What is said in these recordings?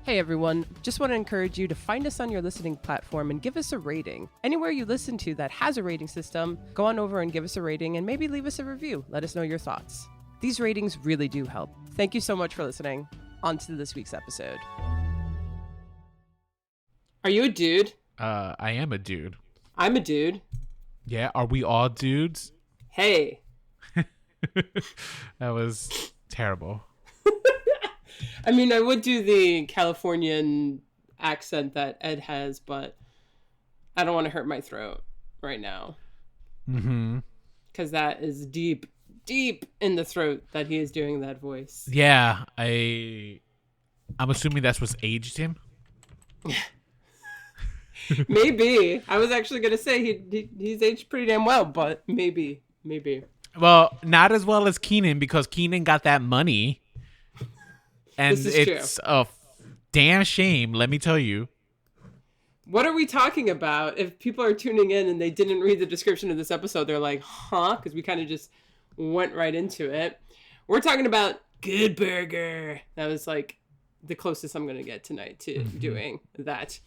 Hey everyone, just want to encourage you to find us on your listening platform and give us a rating. Anywhere you listen to that has a rating system, go on over and give us a rating and maybe leave us a review. Let us know your thoughts. These ratings really do help. Thank you so much for listening. On to this week's episode. Are you a dude? I am a dude. I'm a dude. Yeah, are we all dudes? Hey. That was terrible. I mean, I would do the Californian accent that Ed has, but I don't want to hurt my throat right now. Mm-hmm. Because that is deep, deep in the throat that he is doing that voice. Yeah, I'm assuming that's what's aged him. Maybe. I was actually going to say he's aged pretty damn well, but maybe. Well, not as well as Kenan, because Kenan got that money. And it's a damn shame, let me tell you. What are we talking about? If people are tuning in and they didn't read the description of this episode, they're like, huh? Because we kind of just went right into it. We're talking about Good Burger. That was like the closest I'm going to get tonight to doing that.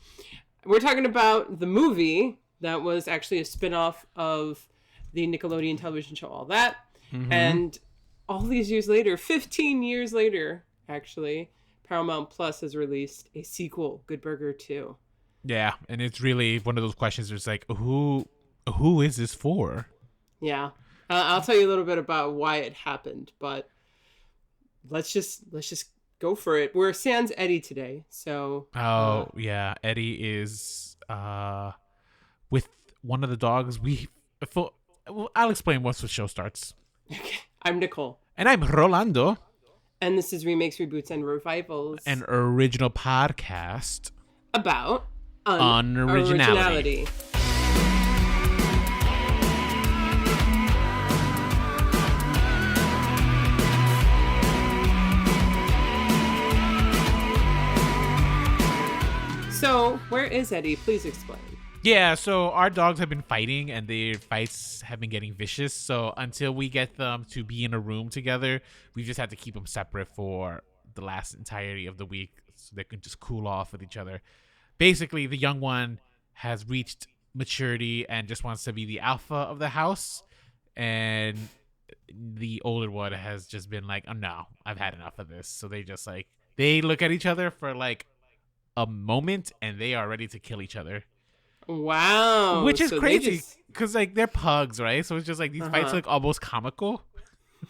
We're talking about the movie that was actually a spinoff of the Nickelodeon television show, All That. Mm-hmm. And all these years later, 15 years later, actually, Paramount Plus has released a sequel, Good Burger 2. Yeah, and it's really one of those questions where it's like, who is this for? Yeah. I'll tell you a little bit about why it happened, but let's just go for it. We're sans Eddie today, so... yeah, Eddie is with one of the dogs. I'll explain once the show starts. Okay. I'm Nicole. And I'm Rolando. And this is Remakes, Reboots, and Revivals. An original podcast about unoriginality. So, where is Eddie? Please explain. Yeah, so our dogs have been fighting, and their fights have been getting vicious. So until we get them to be in a room together, we just had to keep them separate for the last entirety of the week so they can just cool off with each other. Basically, the young one has reached maturity and just wants to be the alpha of the house. And the older one has just been like, oh, no, I've had enough of this. So they look at each other for like a moment, and they are ready to kill each other. Wow. Which is crazy because like they're pugs, right? So it's just like these fights look almost comical.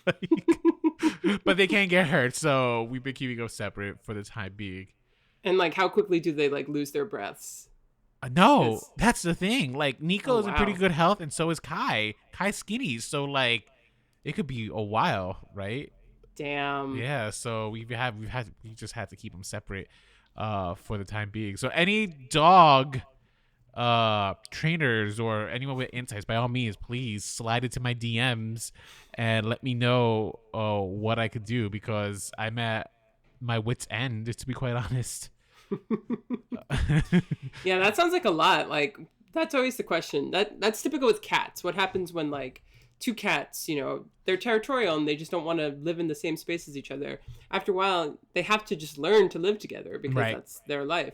But they can't get hurt, so we've been keeping them separate for the time being. And like how quickly do they like lose their breaths? No, that's the thing. Like Nico is in pretty good health, and so is Kai. Kai's skinny, so like it could be a while, right? Damn. Yeah, so we just had to keep them separate for the time being. So any dog trainers or anyone with insights, by all means, please slide into my DMs and let me know what I could do, because I'm at my wit's end, to be quite honest. Yeah, that sounds like a lot. Like that's always the question. That's typical with cats. What happens when like two cats, they're territorial and they just don't want to live in the same space as each other. After a while, they have to just learn to live together because that's their life.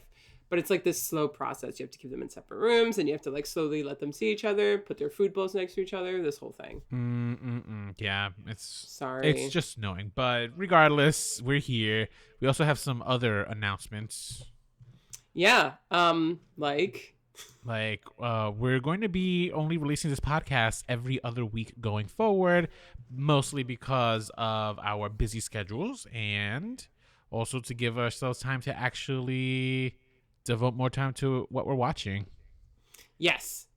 But it's like this slow process. You have to keep them in separate rooms, and you have to like slowly let them see each other, put their food bowls next to each other, this whole thing. Yeah, sorry. It's just annoying. But regardless, we're here. We also have some other announcements. Yeah, we're going to be only releasing this podcast every other week going forward, mostly because of our busy schedules, and also to give ourselves time to actually devote more time to what we're watching. Yes.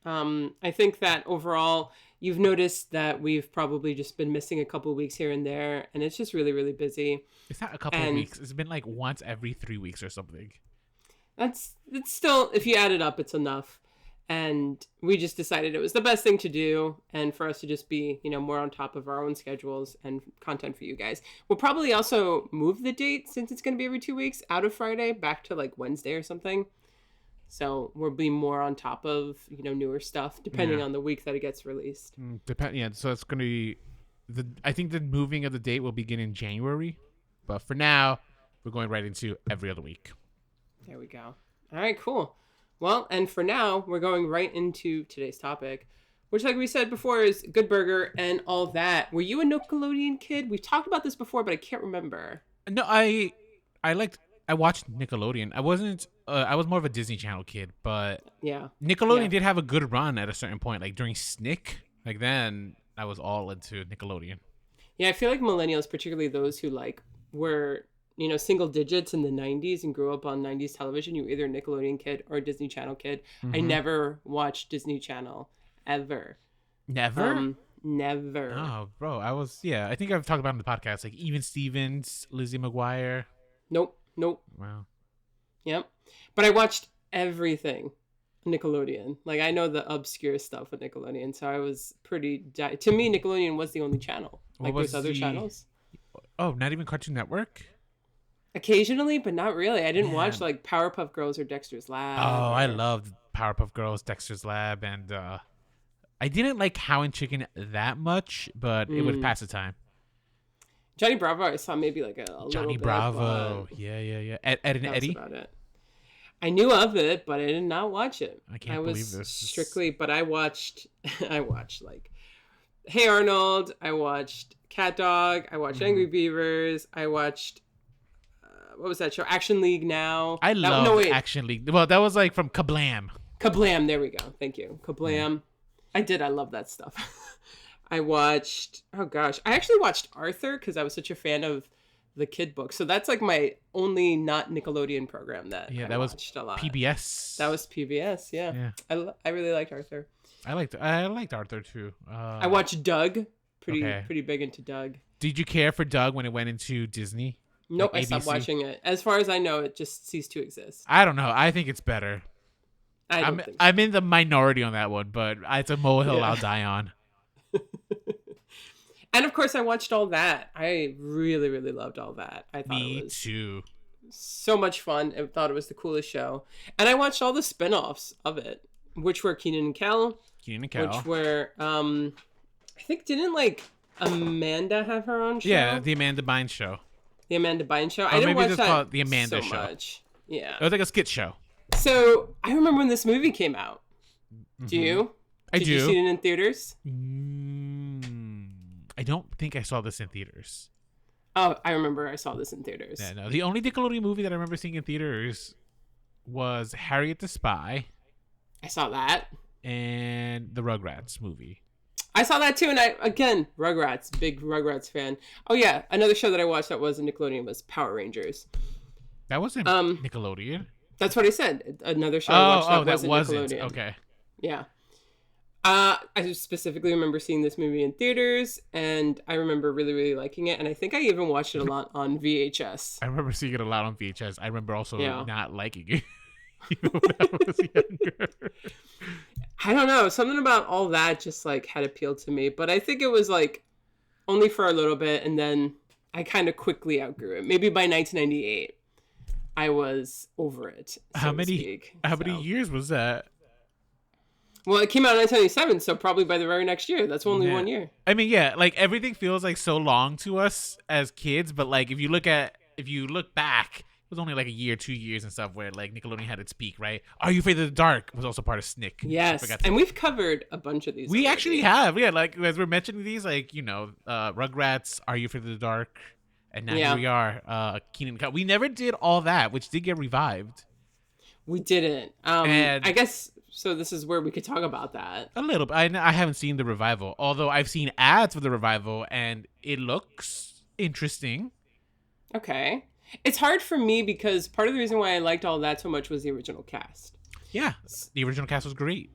I think that overall you've noticed that we've probably just been missing a couple of weeks here and there, and it's just really, really busy. It's not a couple of weeks. It's been like once every 3 weeks or something. It's still, if you add it up, it's enough. And we just decided it was the best thing to do, and for us to just be, more on top of our own schedules and content for you guys. We'll probably also move the date, since it's going to be every 2 weeks, out of Friday back to like Wednesday or something. So we'll be more on top of, newer stuff, depending on the week that it gets released. So it's going to be, I think the moving of the date will begin in January. But for now, we're going right into every other week. There we go. All right, cool. Well, and for now, we're going right into today's topic, which, like we said before, is Good Burger and all that. Were you a Nickelodeon kid? We've talked about this before, but I can't remember. No, I watched Nickelodeon. I wasn't. I was more of a Disney Channel kid, but Yeah. Nickelodeon did have a good run at a certain point. Like during Snick, like then I was all into Nickelodeon. Yeah, I feel like millennials, particularly those who like were, single digits in the 90s and grew up on 90s television, you were either a Nickelodeon kid or a Disney Channel kid. Mm-hmm. I never watched Disney Channel ever. Never? Never. Oh, bro, I think I've talked about it on the podcast, like Even Stevens, Lizzie McGuire. Nope. Wow. Yep. But I watched everything Nickelodeon. Like, I know the obscure stuff with Nickelodeon, so I was pretty... To me, Nickelodeon was the only channel. Like, there's other channels. Oh, not even Cartoon Network? Occasionally, but not really. I didn't watch, like, Powerpuff Girls or Dexter's Lab. Oh, I loved Powerpuff Girls, Dexter's Lab, and I didn't like Cow and Chicken that much, but it would pass the time. Johnny Bravo, I saw maybe like a Johnny little bit. Bravo. Yeah. Ed and Eddie? About it. I knew of it, but I did not watch it. I can't believe this. Strictly, but I watched like Hey Arnold. I watched Cat Dog. I watched Angry Beavers. I watched, what was that show? Action League Now. I love Action League. Well, that was like from Kablam. Kablam, there we go. Thank you. Kablam. I love that stuff. I watched, I actually watched Arthur because I was such a fan of the kid book. So that's like my only not Nickelodeon program that I watched a lot. PBS. That was PBS, yeah. I really liked Arthur. I liked Arthur too. I watched Doug. Pretty big into Doug. Did you care for Doug when it went into Disney? Nope, like I stopped watching it. As far as I know, it just ceased to exist. I don't know. I think it's better. I'm in the minority on that one, but it's a molehill I'll die on. And of course, I watched All That. I really, really loved All That. I thought it was too. So much fun. I thought it was the coolest show. And I watched all the spin-offs of it, which were Kenan and Kel. Which were, I think, didn't like Amanda have her own show? Yeah, the Amanda Bynes Show. The Amanda Bynes Show. I didn't watch that call it the Amanda so Show. much. Yeah. It was like a skit show. So I remember when this movie came out. Do you? Did you see it in theaters? I don't think I saw this in theaters. Oh, I remember I saw this in theaters. Yeah, no. The only Nickelodeon movie that I remember seeing in theaters was Harriet the Spy. I saw that. And the Rugrats movie. I saw that too, and Rugrats, big Rugrats fan. Oh yeah, another show that I watched that was in Nickelodeon was Power Rangers. That wasn't Nickelodeon? That's what I said. Another show I watched that wasn't Nickelodeon. Okay. Yeah. I specifically remember seeing this movie in theaters, and I remember really, really liking it. And I think I even watched it a lot on VHS. I remember seeing it a lot on VHS. I remember also not liking it even when I was younger. I don't know. Something about All That just like had appealed to me. But I think it was like only for a little bit, and then I kind of quickly outgrew it. Maybe by 1998, I was over it. How many years was that? Well, it came out in 1997, so probably by the very next year. That's only 1 year. I mean, yeah, like everything feels like so long to us as kids, but like if you look back, it was only like a year, 2 years and stuff where like Nickelodeon had its peak, right? Are You Afraid of the Dark was also part of Snick. Yes, and we've covered a bunch of these. We actually have, yeah. Like as we're mentioning these, like Rugrats, Are You Afraid of the Dark, and now here we are, Kenan. We never did All That, which did get revived. We didn't. And I guess. So this is where we could talk about that. A little bit. I haven't seen the revival, although I've seen ads for the revival, and it looks interesting. Okay. It's hard for me because part of the reason why I liked All That so much was the original cast. Yeah, the original cast was great.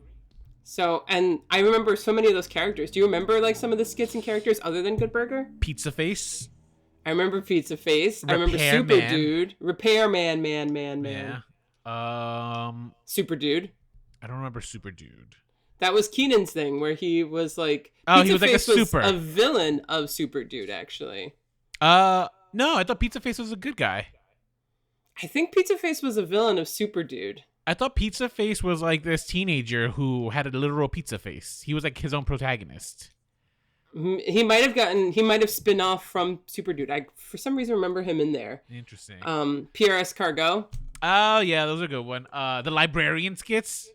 So, and I remember so many of those characters. Do you remember like some of the skits and characters other than Good Burger? Pizza Face. I remember Pizza Face. I remember Super Dude. Repairman, man. Yeah. Super Dude. I don't remember Super Dude. That was Kenan's thing, where he was like... he was like a super. Was a villain of Super Dude, actually. No, I thought Pizza Face was a good guy. I think Pizza Face was a villain of Super Dude. I thought Pizza Face was like this teenager who had a literal pizza face. He was like his own protagonist. He might have spin off from Super Dude. I for some reason remember him in there. Interesting. Pierre Escargot. Oh yeah, those are a good one. The librarian skits.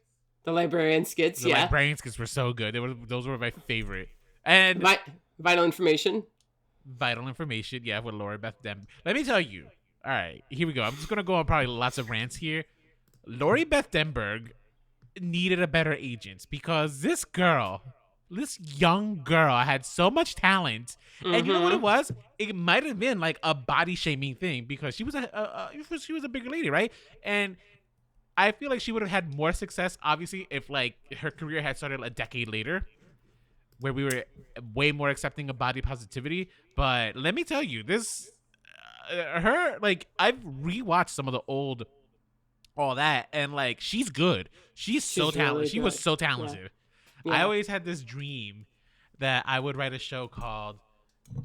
The librarian skits. The yeah. librarian skits were so good. Those were my favorite. And Vital Information. Vital Information. Yeah, with Lori Beth Denberg. Let me tell you. All right, here we go. I'm just gonna go on probably lots of rants here. Lori Beth Denberg needed a better agent because this young girl had so much talent, and you know what it was? It might have been like a body shaming thing because she was a bigger lady, right? And I feel like she would have had more success, obviously, if like her career had started a decade later, where we were way more accepting of body positivity. But let me tell you, I've rewatched some of the old, all that, and like she's good. She's so talented. Really she was so talented. Yeah. I always had this dream that I would write a show called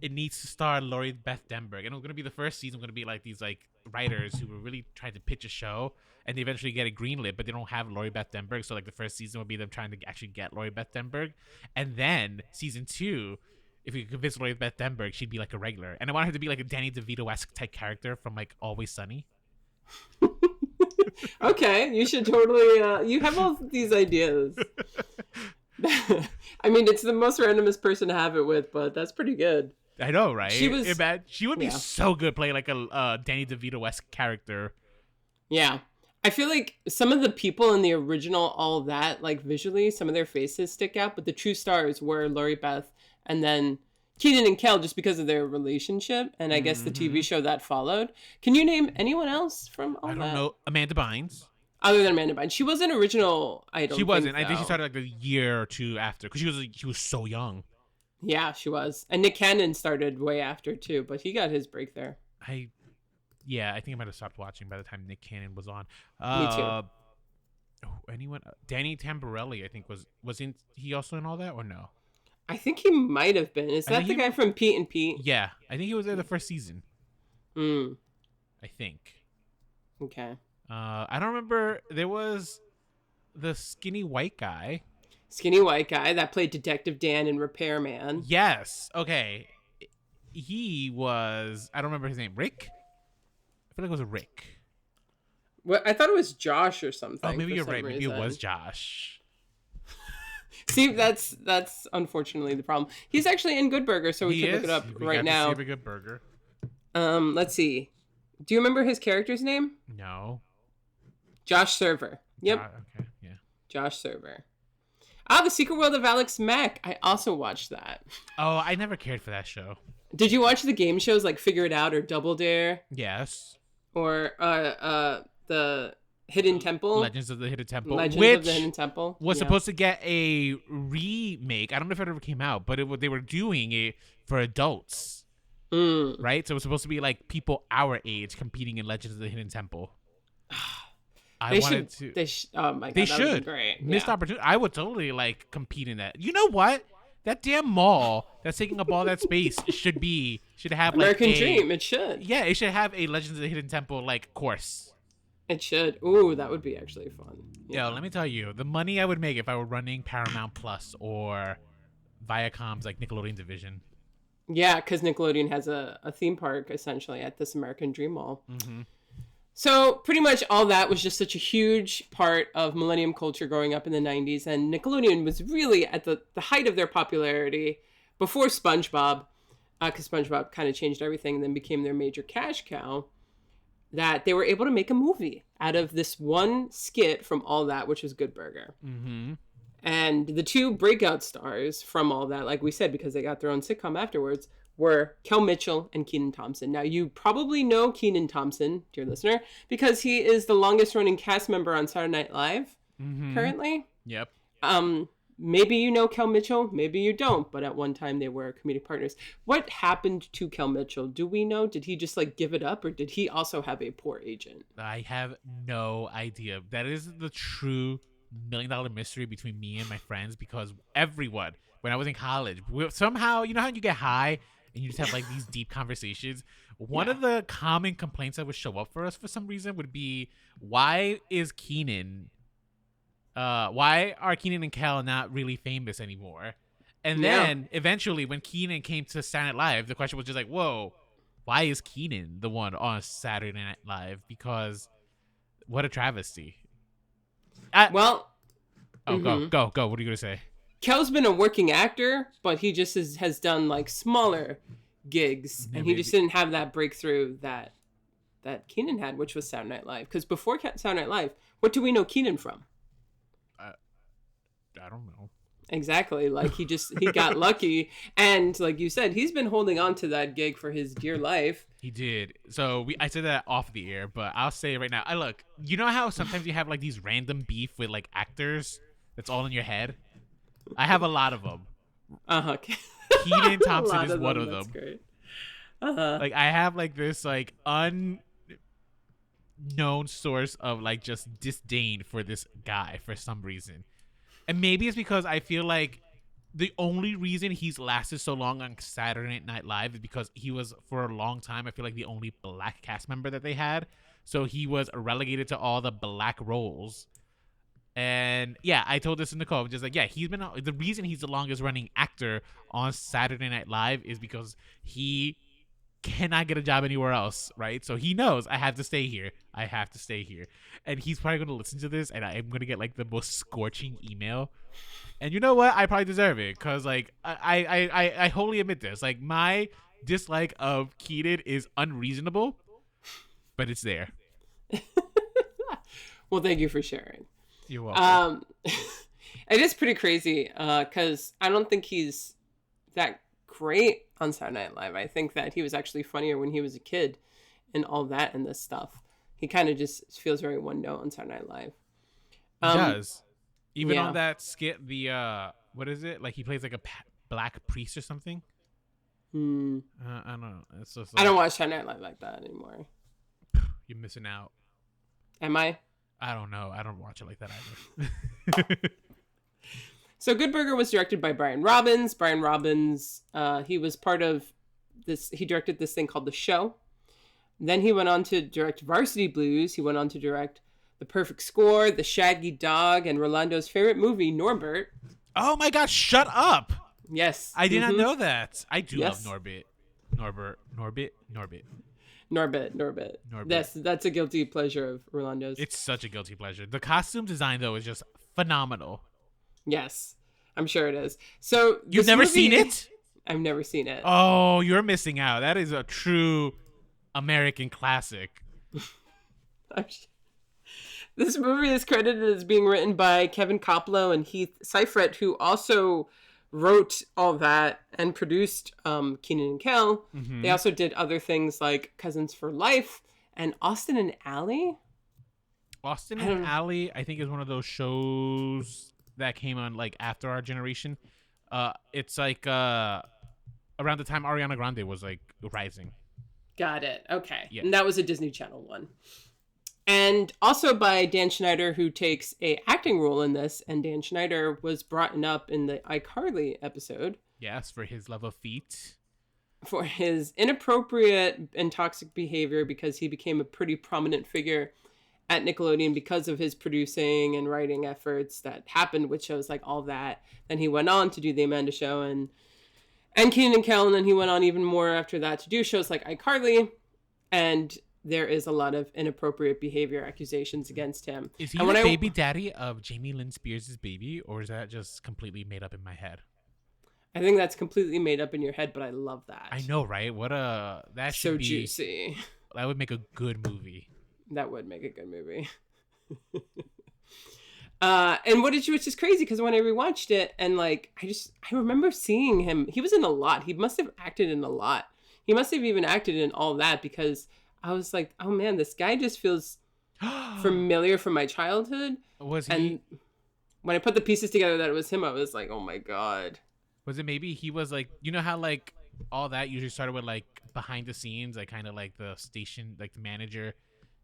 It Needs to Star Lori Beth Denberg. And it was going to be the first season, going to be like these like writers who were really trying to pitch a show, and they eventually get it greenlit, but they don't have Lori Beth Denberg. So like the first season would be them trying to actually get Lori Beth Denberg. And then season 2, if we could convince Lori Beth Denberg, she'd be like a regular. And I want her to be like a Danny DeVito-esque type character from like Always Sunny. Okay, you should totally, you have all these ideas. I mean, it's the most randomest person to have it with, but that's pretty good. I know, right? She would be so good playing like a Danny DeVito-esque character. Yeah. I feel like some of the people in the original All That, like visually, some of their faces stick out, but the true stars were Lori Beth and then Kenan and Kel just because of their relationship, and I guess the TV show that followed. Can you name anyone else from All That? I don't know. Amanda Bynes. Other than Amanda Bynes. She wasn't original, I don't think. She wasn't. Though. I think she started like a year or two after, because she was so young. Yeah, she was. And Nick Cannon started way after too, but he got his break there. I think I might have stopped watching by the time Nick Cannon was on. Me too. Anyone? Danny Tamborelli, I think wasn't he also in All That or no? I think he might have been. Is that the guy from Pete and Pete? Yeah, I think he was there the first season. I think. Okay. I don't remember. There was the skinny white guy. Skinny white guy that played Detective Dan in Repairman. Yes. Okay. He was. I don't remember his name. Rick. I feel like it was a Rick. Well, I thought it was Josh or something. Oh, maybe you're right. Maybe it was Josh. See, that's unfortunately the problem. He's actually in Good Burger, so we can look it up right now. Good Burger. Let's see. Do you remember his character's name? No. Josh Server. Yep. Okay. Yeah. Josh Server. The Secret World of Alex Mack. I also watched that. Oh, I never cared for that show. Did you watch the game shows like Figure It Out or Double Dare? Yes. Or the Hidden Temple? Legends of the Hidden Temple. Legends which of the Hidden Temple. Was supposed to get a remake. I don't know if it ever came out, but they were doing it for adults. Right? So it was supposed to be like people our age competing in Legends of the Hidden Temple. Oh my god, they should. Great. Missed opportunity. I would totally like compete in that. You know what? That damn mall that's taking up all that space should have American like Dream. It should. Yeah, it should have a Legends of the Hidden Temple like course. It should. Ooh, that would be actually fun. Yeah. Yo, let me tell you, the money I would make if I were running Paramount Plus or Viacom's like Nickelodeon division. Yeah, because Nickelodeon has a theme park essentially at this American Dream Mall. Mm-hmm. So pretty much all that was just such a huge part of millennium culture growing up in the 90s. And Nickelodeon was really at the height of their popularity before SpongeBob, because SpongeBob kind of changed everything and then became their major cash cow, that they were able to make a movie out of this one skit from All That, which was Good Burger. Mm-hmm. And the two breakout stars from All That, like we said, because they got their own sitcom afterwards, were Kel Mitchell and Kenan Thompson. Now, you probably know Kenan Thompson, dear listener, because he is the longest running cast member on Saturday Night Live currently. Yep. Maybe you know Kel Mitchell, maybe you don't, but at one time they were comedic partners. What happened to Kel Mitchell? Do we know? Did he just like give it up, or did he also have a poor agent? I have no idea. That is the true $1 million mystery between me and my friends, because everyone, when I was in college, somehow, you know how you get high and you just have like these deep conversations. One of the common complaints that would show up for us for some reason would be, why are Kenan and Kel not really famous anymore? And then eventually when Kenan came to Saturday Night Live, the question was just like, whoa, why is Kenan the one on Saturday Night Live? Because what a travesty. Go. What are you going to say? Kel's been a working actor, but he just has done like smaller gigs, and he just didn't have that breakthrough that Kenan had, which was Saturday Night Live. Because before Saturday Night Live, what do we know Kenan from? I don't know. Exactly. Like he got lucky, and like you said, he's been holding on to that gig for his dear life. He did. So I said that off the air, but I'll say it right now. Look, you know how sometimes you have like these random beef with like actors that's all in your head? I have a lot of them. Kenan Thompson is one of them. That's great. Like I have like this like unknown source of like just disdain for this guy for some reason. And maybe it's because I feel like the only reason he's lasted so long on Saturday Night Live is because he was, for a long time, I feel like the only black cast member that they had. So he was relegated to all the black roles. And yeah, I told this to Nicole. I'm just like, yeah, the reason he's the longest running actor on Saturday Night Live is because he cannot get a job anywhere else, right? So he knows I have to stay here. And he's probably going to listen to this, and I'm going to get like the most scorching email. And you know what? I probably deserve it, because like I wholly admit this. Like my dislike of Kenan is unreasonable, but it's there. Well, thank you for sharing. You're welcome. It is pretty crazy because I don't think he's that great on Saturday Night Live. I think that he was actually funnier when he was a kid and all that and this stuff. He kind of just feels very one note on Saturday Night Live. He does. Even on that skit, what is it? Like he plays like a black priest or something? I don't know. It's just like, I don't watch Saturday Night Live like that anymore. You're missing out. Am I? I don't know. I don't watch it like that either. So Good Burger was directed by Brian Robbins. Brian Robbins, he was part of this. He directed this thing called The Show. Then he went on to direct Varsity Blues. He went on to direct The Perfect Score, The Shaggy Dog, and Rolando's favorite movie, Norbit. Oh my gosh, shut up. Yes. I did not know that. I do love Norbit. Norbit. That's a guilty pleasure of Rolando's. It's such a guilty pleasure. The costume design, though, is just phenomenal. Yes, I'm sure it is. So you've never seen it? I've never seen it. Oh, you're missing out. That is a true American classic. This movie is credited as being written by Kevin Koplow and Heath Seifert, who also wrote all that and produced Kenan and Kel. Mm-hmm. They also did other things like Cousins for Life and Austin and Ally. Austin and Ally, I think, is one of those shows that came on like after our generation. It's like around the time Ariana Grande was like rising. Got it. Okay. Yeah. And that was a Disney Channel one. And also by Dan Schneider, who takes a acting role in this. And Dan Schneider was brought up in the iCarly episode. Yes, for his love of feet. For his inappropriate and toxic behavior, because he became a pretty prominent figure at Nickelodeon because of his producing and writing efforts that happened with shows like All That. Then he went on to do The Amanda Show and Kenan and Kel, and then he went on even more after that to do shows like iCarly. And there is a lot of inappropriate behavior accusations against him. Is he the baby daddy of Jamie Lynn Spears' baby, or is that just completely made up in my head? I think that's completely made up in your head, but I love that. I know, right? That should so be juicy. That would make a good movie. That would make a good movie. And which is crazy because when I rewatched it and like I remember seeing him. He was in a lot. He must have acted in a lot. He must have even acted in All That because I was like, oh man, this guy just feels familiar from my childhood. Was he? And when I put the pieces together that it was him, I was like, oh my god. Was it maybe he was like, you know how like All That usually started with like behind the scenes, like kind of like the station, like the manager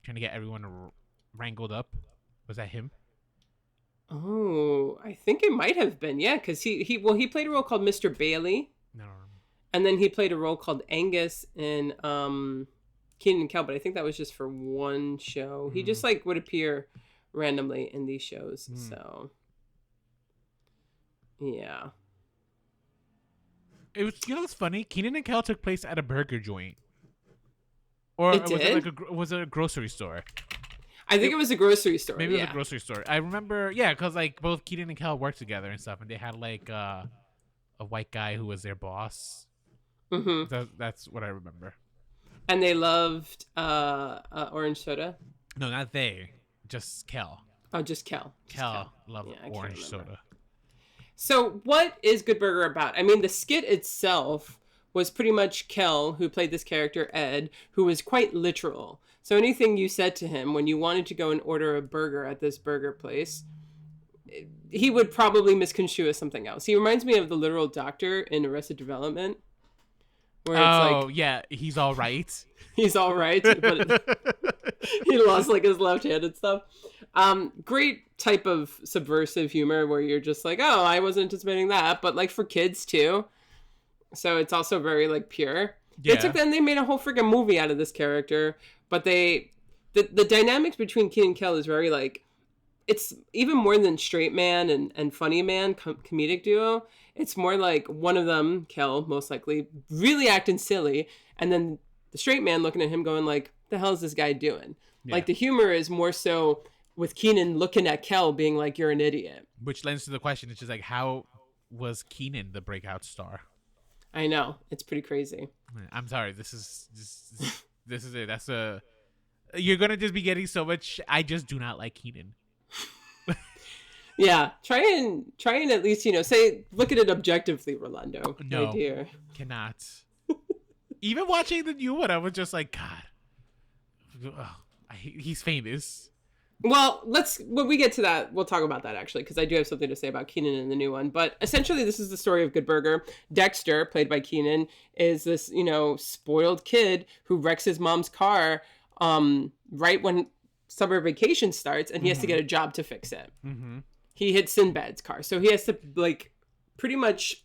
trying to get everyone wrangled up? Was that him? Oh, I think it might have been. Yeah, because he played a role called Mr. Bailey. No. And then he played a role called Angus in Kenan and Kel, but I think that was just for one show. He just like would appear randomly in these shows. So yeah. It was, what's funny? Kenan and Kel took place at a burger joint. Or It was did? it was it a grocery store? I think it was a grocery store. Maybe it was a grocery store. I remember, because like both Kenan and Kel worked together and stuff, and they had like a white guy who was their boss. Mm-hmm. That's what I remember. And they loved orange soda. No, not they. Just Kel. Oh, just Kel. Kel loved orange soda. So what is Good Burger about? I mean, the skit itself was pretty much Kel, who played this character, Ed, who was quite literal. So anything you said to him when you wanted to go and order a burger at this burger place, he would probably misconstrue as something else. He reminds me of the literal doctor in Arrested Development. Where it's yeah, he's all right. He's all right, but he lost like his left hand and stuff. Great type of subversive humor where you're just like, oh, I wasn't anticipating that, but like for kids too. So it's also very like pure. Yeah. They took that and they made a whole freaking movie out of this character. But the dynamics between Kenan and Kel is very like, it's even more than straight man and funny man comedic duo. It's more like one of them, Kel, most likely, really acting silly. And then the straight man looking at him going like, the hell is this guy doing? Yeah. Like the humor is more so with Kenan looking at Kel being like, you're an idiot. Which lends to the question, it's just like, how was Kenan the breakout star? I know. It's pretty crazy. I'm sorry. This is it. That's you're going to just be getting so much. I just do not like Kenan. Yeah. Try and at least, say, look at it objectively, Rolando. No. My dear. Cannot. Even watching the new one, I was just like, God. He's famous. Well, when we get to that, we'll talk about that actually, because I do have something to say about Kenan in the new one. But essentially, this is the story of Good Burger. Dexter, played by Kenan, is this, spoiled kid who wrecks his mom's car right when summer vacation starts, and he has to get a job to fix it. Mm-hmm. He hits Sinbad's car, so he has to pretty much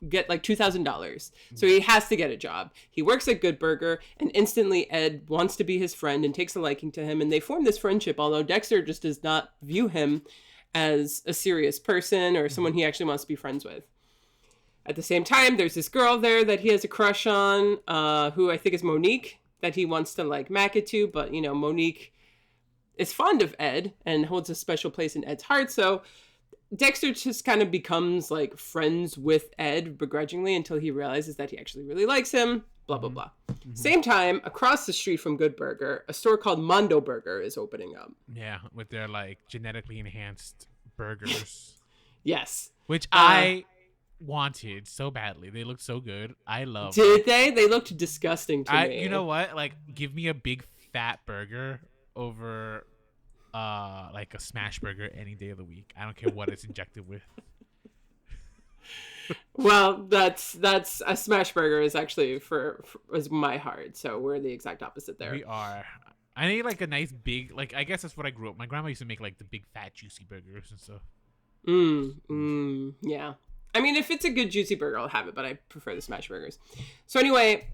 get like $2,000. So he has to get a job. He works at Good Burger, and instantly Ed wants to be his friend and takes a liking to him, and they form this friendship, although Dexter just does not view him as a serious person or someone he actually wants to be friends with. At the same time, there's this girl there that he has a crush on, who I think is Monique, that he wants to mack it to, but Monique is fond of Ed and holds a special place in Ed's heart. So Dexter just kind of becomes friends with Ed begrudgingly until he realizes that he actually really likes him, blah, blah, blah. Mm-hmm. Same time, across the street from Good Burger, a store called Mondo Burger is opening up. Yeah, with their genetically enhanced burgers. Yes. Which I wanted so badly. They looked so good. I love Did they? They looked disgusting to me. You know what? Give me a big fat burger over a smash burger any day of the week. I don't care what it's injected with. Well, that's a smash burger is actually is my heart. So we're the exact opposite there. We are. I need a nice big I guess that's what I grew up. My grandma used to make the big fat juicy burgers and stuff. Yeah. I mean, if it's a good juicy burger, I'll have it, but I prefer the smash burgers. So anyway,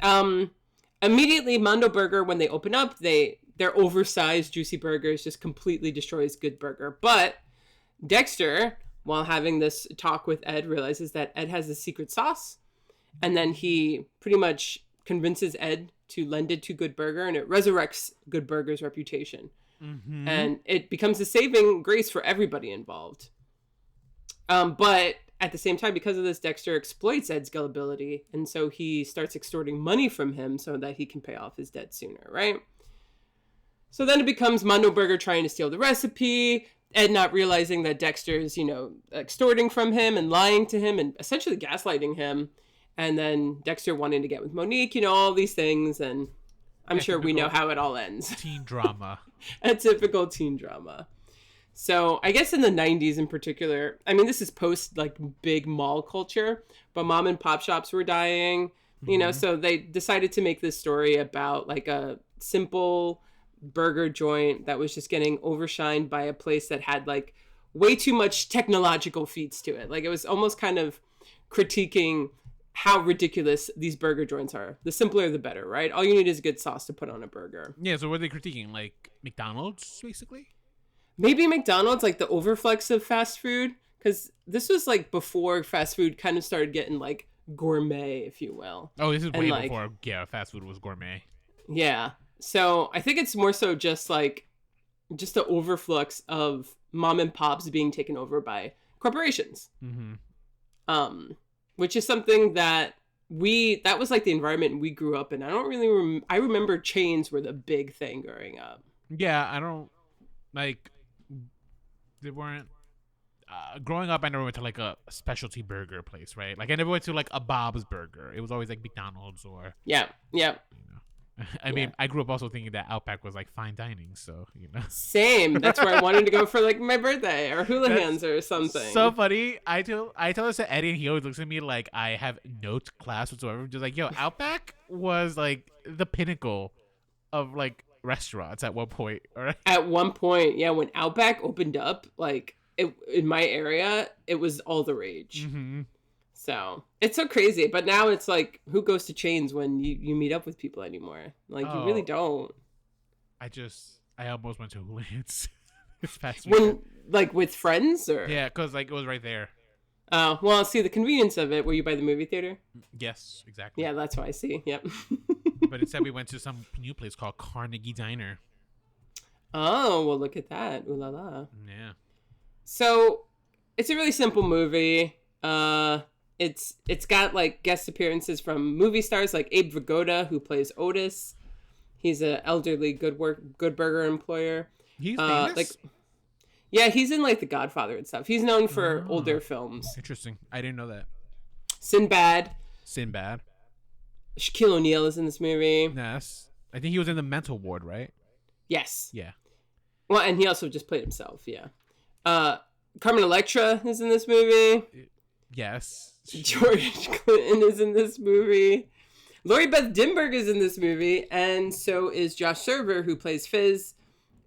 immediately Mondo Burger, when they open up, their oversized juicy burgers just completely destroys Good Burger. But Dexter, while having this talk with Ed, realizes that Ed has a secret sauce. And then he pretty much convinces Ed to lend it to Good Burger, and it resurrects Good Burger's reputation. Mm-hmm. And it becomes a saving grace for everybody involved. But at the same time, because of this, Dexter exploits Ed's gullibility. And so he starts extorting money from him so that he can pay off his debt sooner, right? So then it becomes Mondo Burger trying to steal the recipe, Ed not realizing that Dexter's, extorting from him and lying to him and essentially gaslighting him. And then Dexter wanting to get with Monique, all these things. And I'm sure we know how it all ends. Teen drama. A typical teen drama. So I guess in the 90s in particular, I mean, this is post big mall culture, but mom and pop shops were dying, so they decided to make this story about a simple burger joint that was just getting overshined by a place that had way too much technological feats to it. It was almost kind of critiquing how ridiculous these burger joints are. The simpler, the better, right? All you need is a good sauce to put on a burger. Yeah, so what are they critiquing? McDonald's, basically? Maybe McDonald's, the overflex of fast food. Because this was before fast food kind of started getting gourmet, if you will. Oh, this is And way like, before fast food was gourmet. yeah. So I think it's more so just like just the overflux of mom and pops being taken over by corporations. Mm-hmm. Which is something that that was like the environment we grew up in. I don't really I remember chains were the big thing growing up. Yeah, I don't like. They weren't. Growing up, I never went to like a specialty burger place, right? Like I never went to like a Bob's Burger. It was always like McDonald's or. Yeah. You know. I mean, I grew up also thinking that Outback was like fine dining, so you know. Same. That's where I wanted to go for like my birthday or hula hands or something. So funny. I tell this to Eddie, and he always looks at me like I have no class whatsoever. Just like, yo, Outback was like the pinnacle of like restaurants at one point. All right. At one point, yeah, when Outback opened up, like in my area, it was all the rage. Mm-hmm. So it's so crazy. But now it's like, who goes to chains when you meet up with people anymore? Like, you really don't. I almost went to hula hands this past week. When, like, with friends? Or yeah, because like it was right there. Oh, well, see, the convenience of it. Were you by the movie theater? Yes, exactly. Yeah, that's what I see. Yep. But instead we went to some new place called Carnegie Diner. Oh, well, look at that. Ooh la la. Yeah. So, it's a really simple movie. It's got like guest appearances from movie stars like Abe Vigoda, who plays Otis. He's an elderly Good Burger employer. He's famous? Like, yeah, he's in like The Godfather and stuff. He's known for older films. Interesting. I didn't know that. Sinbad. Shaquille O'Neal is in this movie. Yes. I think he was in the mental ward, right? Yes. Yeah. Well, and he also just played himself, yeah. Carmen Electra is in this movie. Yes. George Clinton is in this movie. Lori Beth Dimberg is in this movie, and so is Josh Server, who plays Fizz,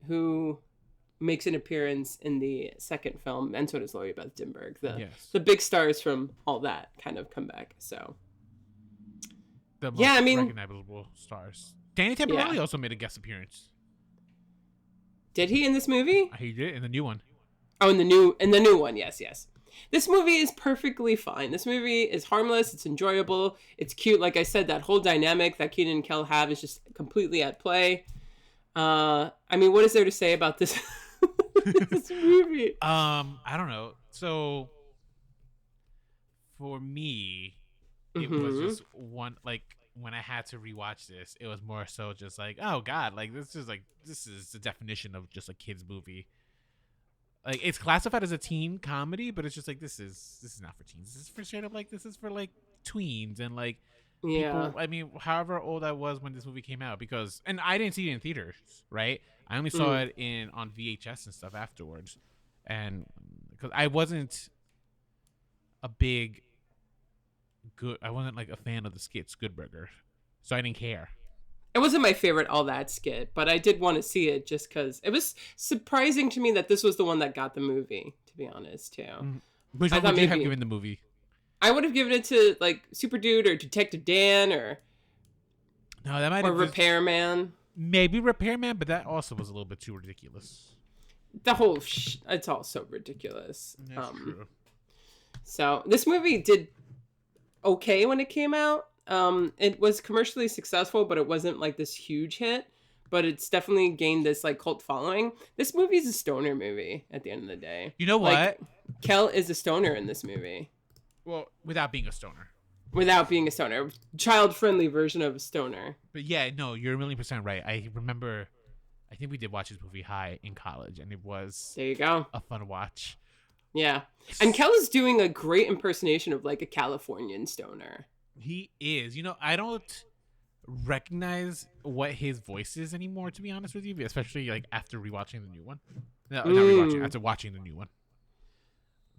who makes an appearance in the second film, and so does Lori Beth Dimberg. The big stars from all that kind of come back. So the most recognizable stars. Danny Tamborelli also made a guest appearance. Did he in this movie? He did in the new one. Oh, in the new one, yes. This movie is perfectly fine. This movie is harmless. It's enjoyable. It's cute. Like I said, that whole dynamic that Kenan and Kel have is just completely at play. I mean, what is there to say about this this movie? I don't know. So for me, it was just one, like when I had to rewatch this, it was more so just like, oh God, like this is the definition of just a kid's movie. Like it's classified as a teen comedy, but it's just like this is not for teens. This is for straight up like this is for like tweens and like people. I mean, however old I was when this movie came out, and I didn't see it in theaters, right? I only saw it on VHS and stuff afterwards, and because I wasn't like a fan of the skits Good Burger, so I didn't care. It wasn't my favorite All That skit, but I did want to see it just because it was surprising to me that this was the one that got the movie, to be honest, too. Which one would you have given the movie? I would have given it to, like, Super Dude or Detective Dan or Repairman. Maybe Repairman, but that also was a little bit too ridiculous. The whole it's all so ridiculous. That's true. So, this movie did okay when it came out. It was commercially successful, but it wasn't like this huge hit, but it's definitely gained this like cult following. This movie is a stoner movie at the end of the day. You know what? Like, Kel is a stoner in this movie. Well, without being a stoner. Child-friendly version of a stoner. But yeah, no, you're 1,000,000% right. I remember, I think we did watch this movie high in college, and it was there you go, a fun watch. Yeah. And Kel is doing a great impersonation of like a Californian stoner. He is. You know, I don't recognize what his voice is anymore, to be honest with you, especially like after rewatching the new one. No, not rewatching, after watching the new one.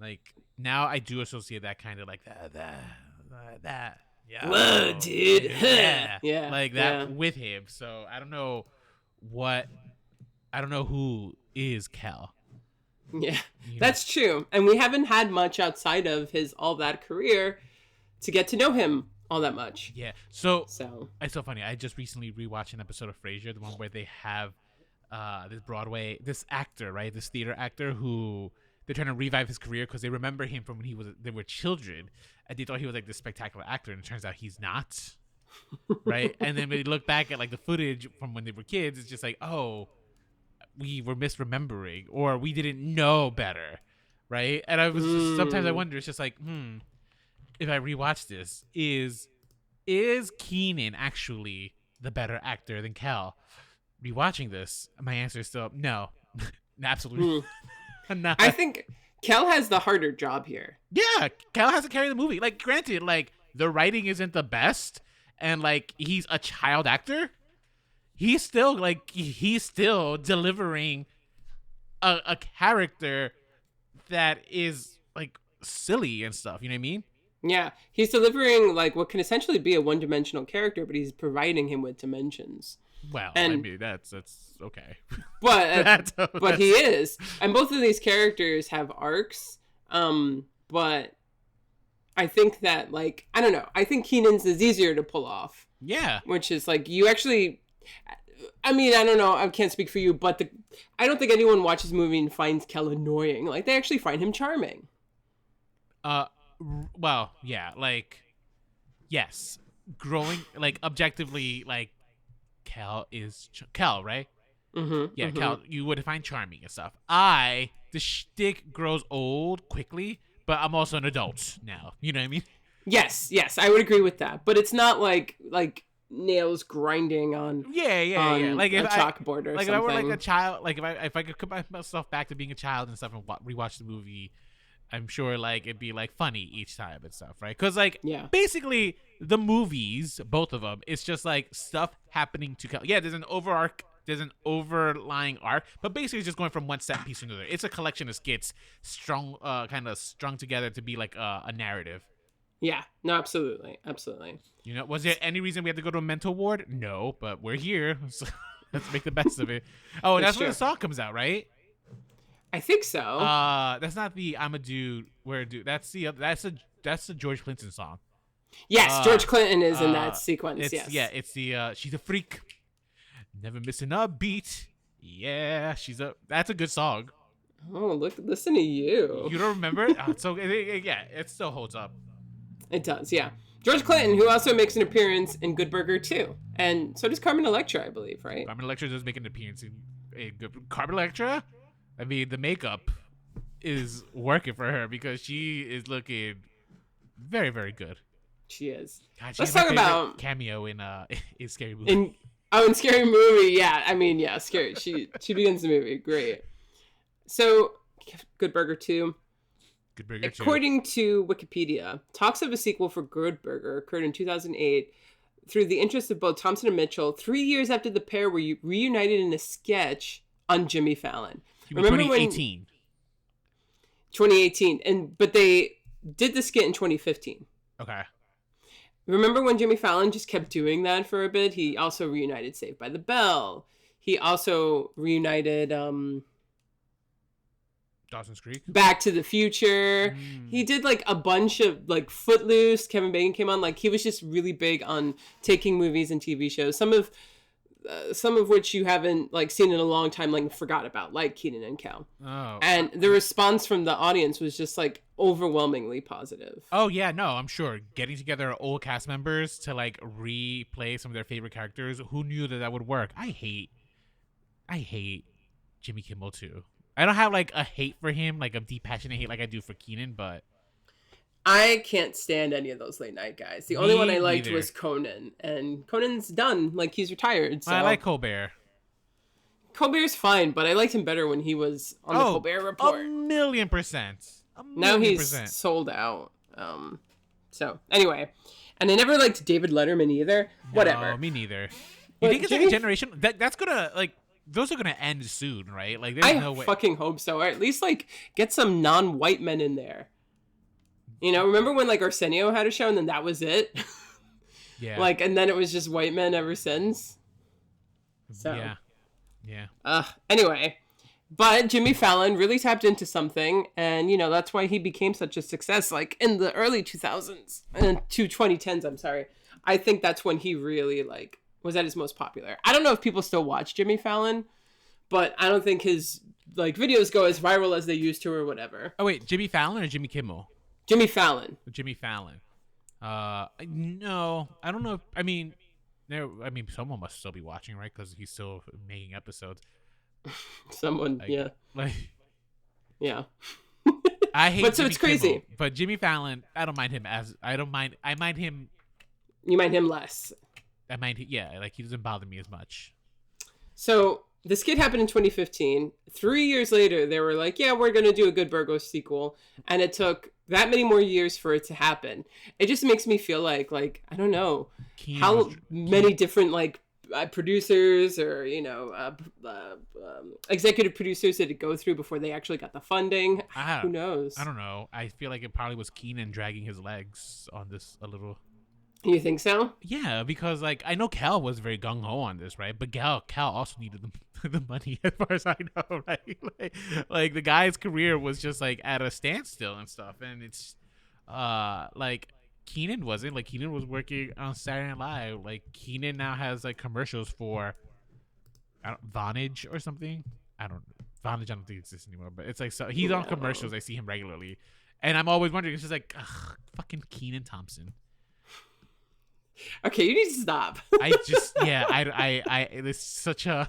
Like, now I do associate that kind of like that. Yeah. Whoa, dude. Yeah. Like that with him. So I don't know who is Kel. Yeah, that's true. And we haven't had much outside of his All That career to get to know him all that much. Yeah. So it's so funny. I just recently rewatched an episode of Frasier, the one where they have this actor, right? This theater actor who they're trying to revive his career because they remember him from when they were children, and they thought he was like this spectacular actor, and it turns out he's not. Right? And then when they look back at like the footage from when they were kids, it's just like, oh, we were misremembering, or we didn't know better, right? And I was sometimes I wonder, it's just like, if I rewatch this, is Kenan actually the better actor than Kel? Rewatching this, my answer is still no. Absolutely not. I think Kel has the harder job here. Yeah, Kel has to carry the movie. Like, granted, like the writing isn't the best, and like he's a child actor. He's still delivering a character that is like silly and stuff. You know what I mean? Yeah, he's delivering like what can essentially be a one-dimensional character, but he's providing him with dimensions. Well, I mean that's okay, but but he is, and both of these characters have arcs. But I think that like I don't know. I think Kenan's is easier to pull off. Yeah, which is like you actually. I mean, I don't know. I can't speak for you, but I don't think anyone watches the movie and finds Kel annoying. Like they actually find him charming. Well, yeah, like yes, growing like objectively like. Kel is Kel, right? Yeah, Kel, you would find charming and stuff. The shtick grows old quickly, but I'm also an adult now. You know what I mean? Yes, I would agree with that. But it's not like nails grinding on yeah. Like a chalkboard or like something. If I were like a child, like if I could put myself back to being a child and stuff and rewatch the movie, I'm sure like it'd be like funny each time and stuff, right? Because like basically the movies, both of them, it's just like stuff happening to Kel. Yeah, there's an overlying arc, but basically it's just going from one set piece to another. It's a collection of skits kind of strung together to be like a narrative. Yeah, no, absolutely. You know, was there any reason we had to go to a mental ward? No, but we're here, so let's make the best of it. Oh, that's when the song comes out, right? I think so. That's not the "I'm a Dude, We're a Dude." That's the George Clinton song. Yes, George Clinton is in that sequence. Yes. Yeah, it's the she's a freak, never missing a beat. Yeah, that's a good song. Oh, listen to you. You don't remember it? So yeah, it still holds up. It does, yeah. George Clinton, who also makes an appearance in Good Burger 2, and so does Carmen Electra, I believe, right? Carmen Electra does make an appearance in Carmen Electra. I mean, the makeup is working for her because she is looking very, very good. She is. God, Let's talk about cameo in Scary Movie. In Scary Movie, yeah. I mean, yeah, Scary. She begins the movie. Great. So, Good Burger 2. Good Burger 2. According to Wikipedia, talks of a sequel for Good Burger occurred in 2008 through the interest of both Thompson and Mitchell 3 years after the pair were reunited in a sketch on Jimmy Fallon. Remember 2018. 2018, but they did the skit in 2015. Okay. Remember when Jimmy Fallon just kept doing that for a bit? He also reunited Saved by the Bell. He also reunited Dawson's Creek. Back to the Future. He did like a bunch of like Footloose. Kevin Bacon came on. Like he was just really big on taking movies and TV shows. Some of which you haven't like seen in a long time, like forgot about, like Kenan and Kel. Oh. And the response from the audience was just like overwhelmingly positive. Oh yeah, no, I'm sure getting together old cast members to like replay some of their favorite characters. Who knew that would work? I hate Jimmy Kimmel too. I don't have like a hate for him, like a deep passionate hate like I do for Kenan, but I can't stand any of those late night guys. The only one I liked was Conan, and Conan's done. Like, he's retired. So. I like Colbert. Colbert's fine, but I liked him better when he was on the Colbert Report. 1,000,000%. Now he's sold out. So, anyway. And I never liked David Letterman either. Whatever. No, me neither. You think it's like a generation? That's gonna, like, those are gonna end soon, right? Like, there's no way. I fucking hope so. Or at least, like, get some non-white men in there. You know, remember when like Arsenio had a show and then that was it? Yeah. Like, and then it was just white men ever since. So. Yeah. Anyway, but Jimmy Fallon really tapped into something, and you know that's why he became such a success. Like in the early 2000s and 2010s. I'm sorry. I think that's when he really like was at his most popular. I don't know if people still watch Jimmy Fallon, but I don't think his like videos go as viral as they used to or whatever. Oh wait, Jimmy Fallon or Jimmy Kimmel? Jimmy Fallon. Jimmy Fallon. No, I don't know. I mean, someone must still be watching, right? Because he's still making episodes. Someone, like, yeah, yeah. I hate. But so Jimmy it's crazy. Kimmel, but Jimmy Fallon, I don't mind him as. I mind him. You mind him less. Yeah, like he doesn't bother me as much. So this kid happened in 2015. 3 years later, they were like, yeah, we're going to do a Good Burger sequel. And it took that many more years for it to happen. It just makes me feel like I don't know how many different like producers or, executive producers did it go through before they actually got the funding. Who knows? I don't know. I feel like it probably was Kenan dragging his legs on this a little. You think so? Yeah, because like I know Cal was very gung ho on this, right? But Cal also needed the money, as far as I know, right? Like the guy's career was just like at a standstill and stuff, and it's like Kenan wasn't. Like Kenan was working on Saturday Night Live. Like Kenan now has like commercials for Vonage or something. Vonage I don't think exists anymore, but it's like so he's on commercials. I see him regularly, and I'm always wondering. It's just like fucking Kenan Thompson. Okay, you need to stop. It's such a.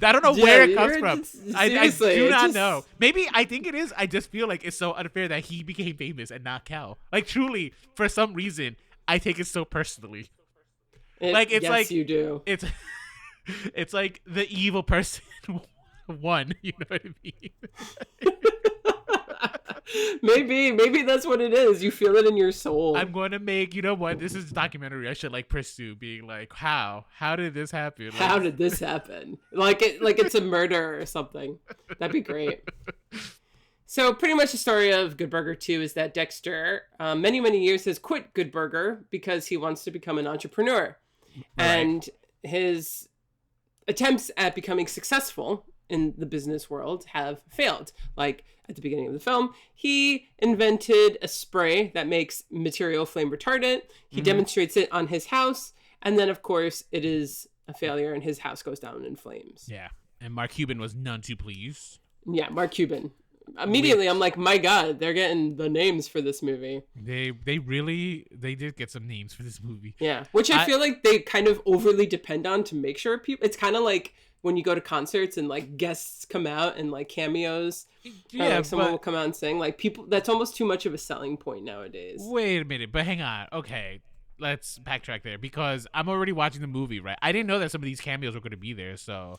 I don't know where it comes from. I do not know. Maybe I think it is. I just feel like it's so unfair that he became famous and not Cal. Like truly, for some reason, I take it so personally. Yes, you do. It's like the evil person won. You know what I mean? Maybe that's what it is. You feel it in your soul. I'm going to make, you know what? This is a documentary I should like pursue, being like, how did this happen? Like, how did this happen? Like it's a murder or something. That'd be great. So pretty much the story of Good Burger 2 is that Dexter, many years has quit Good Burger because he wants to become an entrepreneur. Right. And his attempts at becoming successful in the business world have failed. Like at the beginning of the film, he invented a spray that makes material flame retardant. He demonstrates it on his house. And then, of course, it is a failure and his house goes down in flames. Yeah. And Mark Cuban was none too pleased. Yeah, Mark Cuban. Immediately, I'm like, my God, they're getting the names for this movie. They did get some names for this movie. Yeah, which I feel like they kind of overly depend on to make sure people... It's kind of like when you go to concerts and like guests come out and like cameos. Yeah, like someone will come out and sing. Like people, that's almost too much of a selling point nowadays. Wait a minute, but hang on. Okay, let's backtrack there because I'm already watching the movie, right? I didn't know that some of these cameos were going to be there. So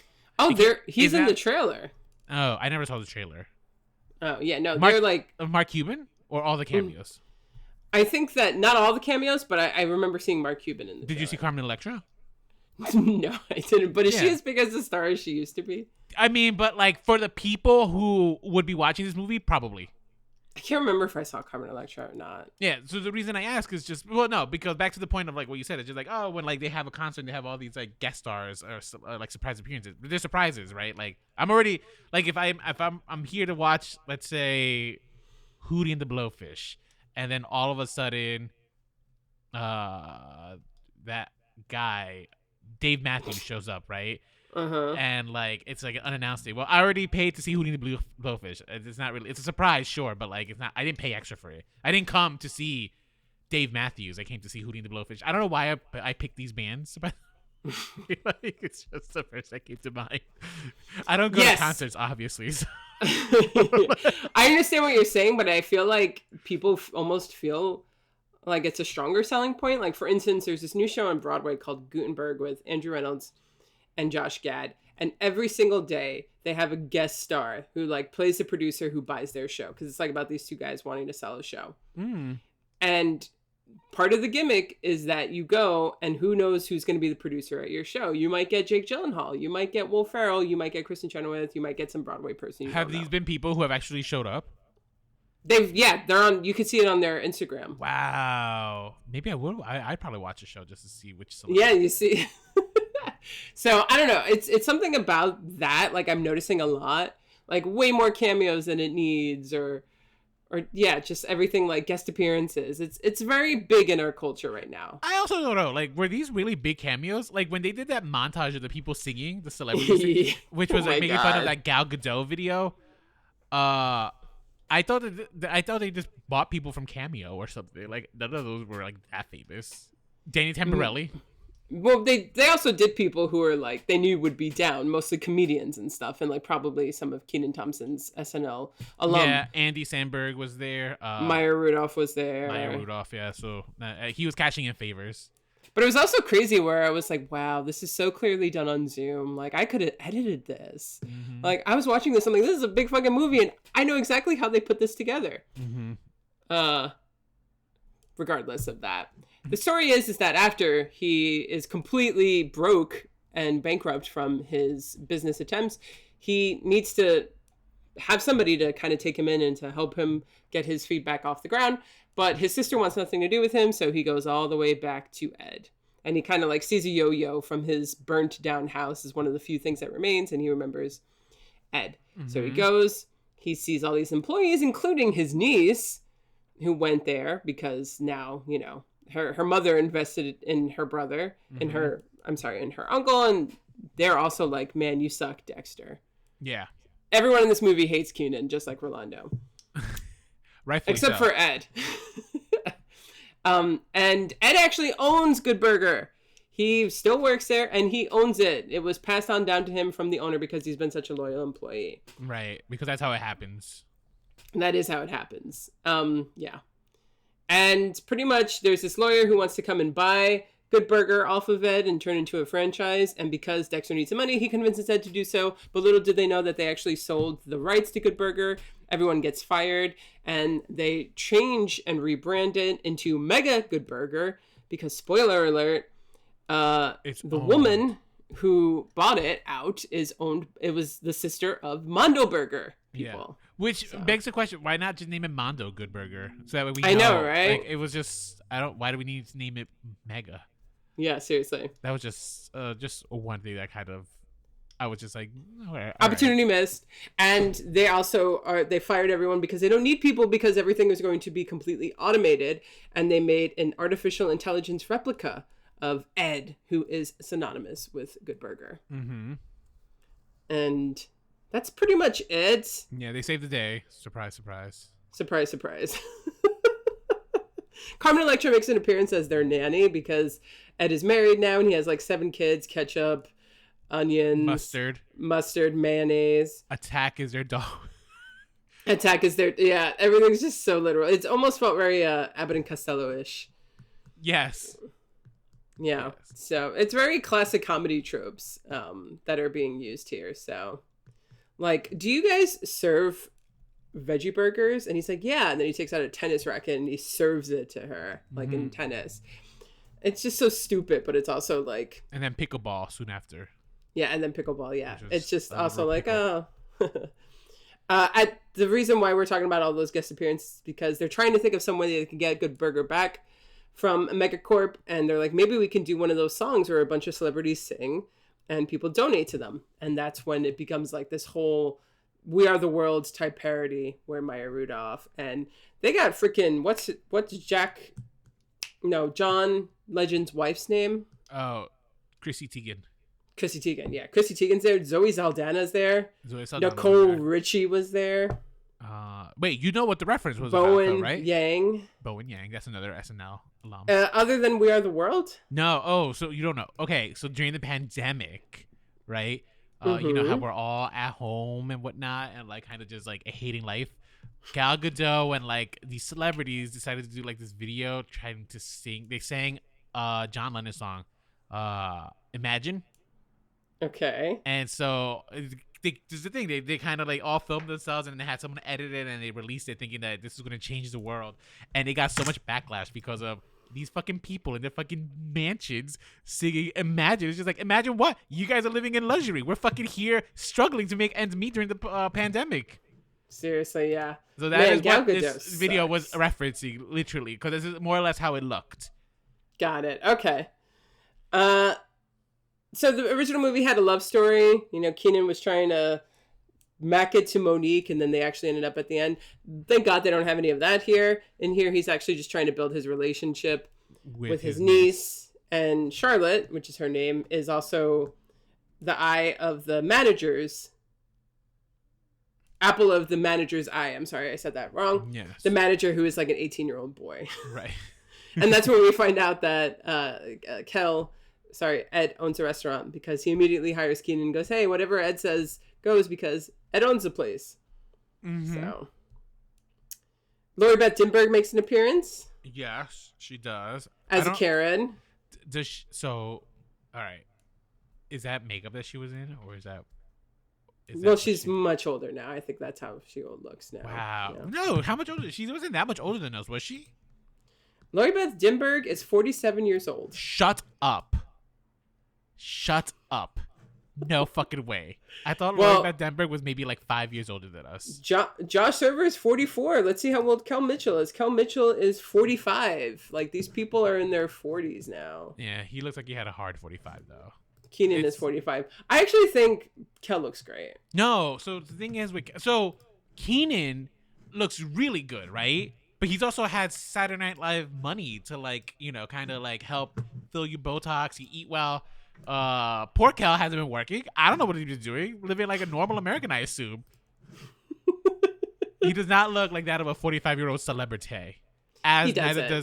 he's in the trailer. Oh, I never saw the trailer. Oh yeah, no, they're like Mark Cuban or all the cameos. I think that not all the cameos, but I remember seeing Mark Cuban in the Did you see Carmen Electra? No, I didn't. But is she as big as the star as she used to be? I mean, but like for the people who would be watching this movie, probably. I can't remember if I saw Carmen Electra or not. Yeah, so the reason I ask is just because back to the point of like what you said, it's just like when like they have a concert, and they have all these like guest stars or like surprise appearances. They're surprises, right? Like I'm already like if I'm here to watch, let's say, Hootie and the Blowfish, and then all of a sudden, that guy Dave Matthews shows up, right? And like it's like an unannounced thing. Well, I already paid to see Hootie and the Blowfish. It's not really. It's a surprise, sure, but like it's not. I didn't pay extra for it. I didn't come to see Dave Matthews. I came to see Hootie and the Blowfish. I don't know why I picked these bands, but like it's just the first that came to mind. I don't go to concerts, obviously. So. I understand what you're saying, but I feel like people almost feel like it's a stronger selling point. Like for instance, there's this new show on Broadway called Gutenberg with Andrew Reynolds and Josh Gad, and every single day they have a guest star who like plays the producer who buys their show, because it's like about these two guys wanting to sell a show. And part of the gimmick is that you go and who knows who's going to be the producer at your show. You might get Jake Gyllenhaal, you might get Will Ferrell, you might get Kristen Chenoweth, you might get some Broadway person. Have these been people who have actually showed up? They're on. You can see it on their Instagram. Wow, maybe I would. I'd probably watch a show just to see which. Yeah, you see. So I don't know. It's something about that. Like I'm noticing a lot. Like way more cameos than it needs, or or yeah, just everything like guest appearances. It's very big in our culture right now. I also don't know, like, were these really big cameos? Like, when they did that montage of the people singing, the celebrities singing, which was like making fun of that Gal Gadot video. I thought they just bought people from Cameo or something. Like, none of those were like that famous. Danny Tamborelli. Well, they also did people who were like they knew would be down, mostly comedians and stuff, and like probably some of Kenan Thompson's SNL alum. Yeah, Andy Samberg was there. Maya Rudolph was there. Maya Rudolph, yeah. So he was cashing in favors. But it was also crazy where I was like, wow, this is so clearly done on Zoom. Like, I could have edited this. Mm-hmm. Like, I was watching this, I'm like, this is a big fucking movie, and I know exactly how they put this together. Mm-hmm. Regardless of that. The story is that after he is completely broke and bankrupt from his business attempts, he needs to have somebody to kind of take him in and to help him get his feet back off the ground. But his sister wants nothing to do with him, so he goes all the way back to Ed. And he kind of like sees a yo-yo from his burnt down house as one of the few things that remains, and he remembers Ed. Mm-hmm. So he goes, he sees all these employees, including his niece, who went there because now, you know, her mother invested in her brother, in her uncle, and they're also like, man, you suck, Dexter. Yeah. Everyone in this movie hates Kenan, just like Rolando. Rightfully except so. for Ed. And Ed actually owns Good Burger. He still works there, and he owns it. It was passed on down to him from the owner because he's been such a loyal employee. Right, because that's how it happens. That is how it happens. Yeah. And pretty much there's this lawyer who wants to come and buy Good Burger off of Ed and turn into a franchise. And because Dexter needs the money, he convinces Ed to do so. But little did they know that they actually sold the rights to Good Burger. Everyone gets fired, and they change and rebrand it into Mega Good Burger because, spoiler alert, the woman who bought it out it was the sister of Mondo Burger people. Yeah. Which begs the question, why not just name it Mondo Good Burger? So that way we I know, right? Like, it was just, why do we need to name it Mega? Yeah, seriously. That was just one thing that kind of, I was just like, all right. Opportunity missed. And they also they fired everyone because they don't need people because everything was going to be completely automated. And they made an artificial intelligence replica of Ed, who is synonymous with Good Burger. Mm-hmm. And that's pretty much it. Yeah, they saved the day. Surprise, surprise. Surprise, surprise. Carmen Electra makes an appearance as their nanny because Ed is married now and he has like 7 kids, ketchup, onions, mustard, mayonnaise. Attack is their dog. Attack is their, yeah, everything's just so literal. It's almost felt very Abbott and Costello-ish. Yes. Yeah. Yes. So it's very classic comedy tropes that are being used here. So, like, do you guys serve veggie burgers? And he's like, yeah. And then he takes out a tennis racket and he serves it to her, like in tennis. It's just so stupid, but it's also like... And then pickleball soon after. Yeah, and then pickleball, yeah. It's just also like, oh... the reason why we're talking about all those guest appearances is because they're trying to think of some way they can get Good Burger back from Megacorp, and they're like, maybe we can do one of those songs where a bunch of celebrities sing and people donate to them. And that's when it becomes like this whole We Are the World type parody where Maya Rudolph, and they got freaking, what's John Legend's wife's name? Oh, Chrissy Teigen. Chrissy Teigen, yeah. Chrissy Teigen's there. Zoe Saldana's there. Nicole Richie was there. Wait, you know what the reference was Bowen about, though, right? Yang. Bowen Yang. That's another SNL alum. Other than We Are the World? No. Oh, so you don't know. Okay, so during the pandemic, right? You know how we're all at home and whatnot and, like, kind of just, like, hating life? Gal Gadot and, like, these celebrities decided to do, like, this video trying to sing. They sang John Lennon's song, Imagine. Okay. And so this is the thing. They kind of like all filmed themselves and they had someone edit it and they released it thinking that this is going to change the world. And they got so much backlash because of these fucking people in their fucking mansions singing Imagine. It's just like, imagine what? You guys are living in luxury. We're fucking here struggling to make ends meet during the pandemic. Seriously, yeah. So that is what this video was referencing, literally, because this is more or less how it looked. Got it. Okay. So the original movie had a love story. You know, Kenan was trying to Mac it to Monique, and then they actually ended up at the end. Thank God they don't have any of that here. In here, he's actually just trying to build his relationship with his niece. And Charlotte, which is her name, is also the eye of the manager's apple of the manager's eye. I'm sorry, I said that wrong. Yes. The manager who is like an 18-year-old boy. Right. And that's when we find out that Ed owns a restaurant, because he immediately hires Kenan and goes, hey, whatever Ed says goes, because Ed owns the place. Mm-hmm. So Lori Beth Dinberg makes an appearance. Yes, she does. As a Karen. All right. Is that makeup that she was in, or is that? Well, she's much older now. I think that's how she looks now. Wow. You know? No, how much older? She wasn't that much older than us, was she? Lori Beth Dinberg is 47 years old. Shut up. No fucking way. I thought Lori Beth Dinberg was maybe like 5 years older than us. Josh Server is 44. Let's see how old Kel Mitchell is. Kel Mitchell is 45. Like, these people are in their 40s now. Yeah, he looks like he had a hard 45, though. Kenan is 45. I actually think Kel looks great. No, so the thing is, Kenan looks really good, right? But he's also had Saturday Night Live money to, like, you know, kind of like help fill you Botox, you eat well. Poor Kel hasn't been working. I don't know what he's been doing. Living like a normal American, I assume. He does not look like that of a 45-year-old celebrity. Neither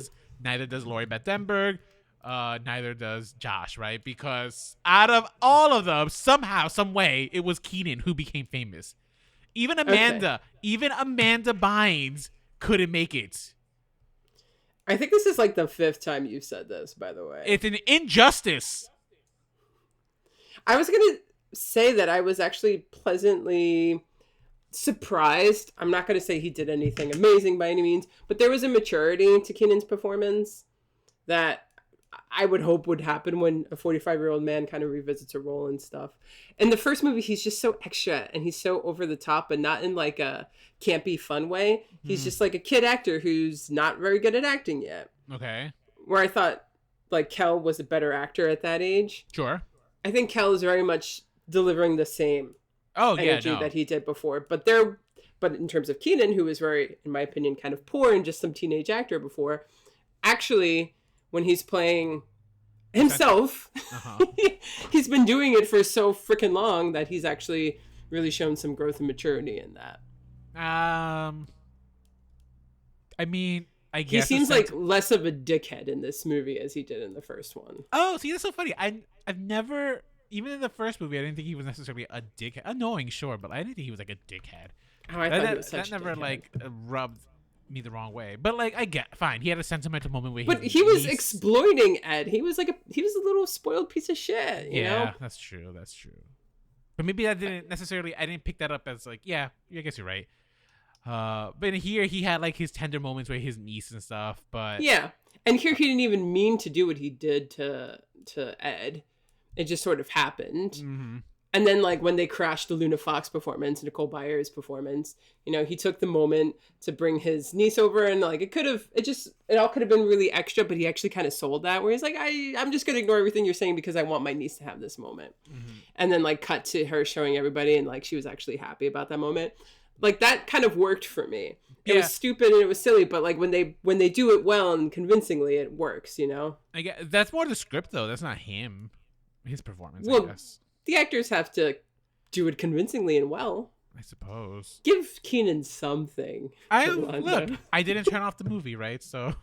does Lori Beth Dinberg. Neither does Josh, right? Because out of all of them, somehow, some way, it was Kenan who became famous. Even Amanda Bynes couldn't make it. I think this is like the 5th time you've said this, by the way. It's an injustice. I was going to say that I was actually pleasantly surprised. I'm not going to say he did anything amazing by any means, but there was a maturity to Kenan's performance that I would hope would happen when a 45-year-old man kind of revisits a role and stuff. In the first movie, he's just so extra and he's so over the top, but not in like a campy fun way. He's just like a kid actor who's not very good at acting yet. Okay. Where I thought like Kel was a better actor at that age. Sure. I think Kel is very much delivering the same energy that he did before. But in terms of Kenan, who was very, in my opinion, kind of poor and just some teenage actor before, actually, when he's playing himself, he's been doing it for so freaking long that he's actually really shown some growth and maturity in that. I mean, I guess he seems like less of a dickhead in this movie as he did in the first one. Oh, see, that's so funny. I've never, even in the first movie, I didn't think he was necessarily a dickhead. Annoying, sure, but I didn't think he was like a dickhead. Oh, I thought he was such that never dickhead. like rubbed me the wrong way. But like, I get fine. He had a sentimental moment where he was exploiting Ed. He was a little spoiled piece of shit. You know? That's true. But maybe I didn't pick that up as like, yeah, I guess you're right. But here he had like his tender moments with his niece and stuff. But yeah, and here he didn't even mean to do what he did to Ed. It just sort of happened. Mm-hmm. And then like when they crashed the Luna Fox performance, Nicole Byer's performance, you know, he took the moment to bring his niece over, and like it all could have been really extra, but he actually kind of sold that, where he's like, I'm just gonna ignore everything you're saying because I want my niece to have this moment. Mm-hmm. And then like cut to her showing everybody, and like she was actually happy about that moment. Like that kind of worked for me. It was stupid and it was silly, but like when they do it well and convincingly, it works, you know? I guess that's more the script though. That's not his performance, well, I guess. The actors have to do it convincingly and well. I suppose. Give Kenan something. Look, I didn't turn off the movie, right? So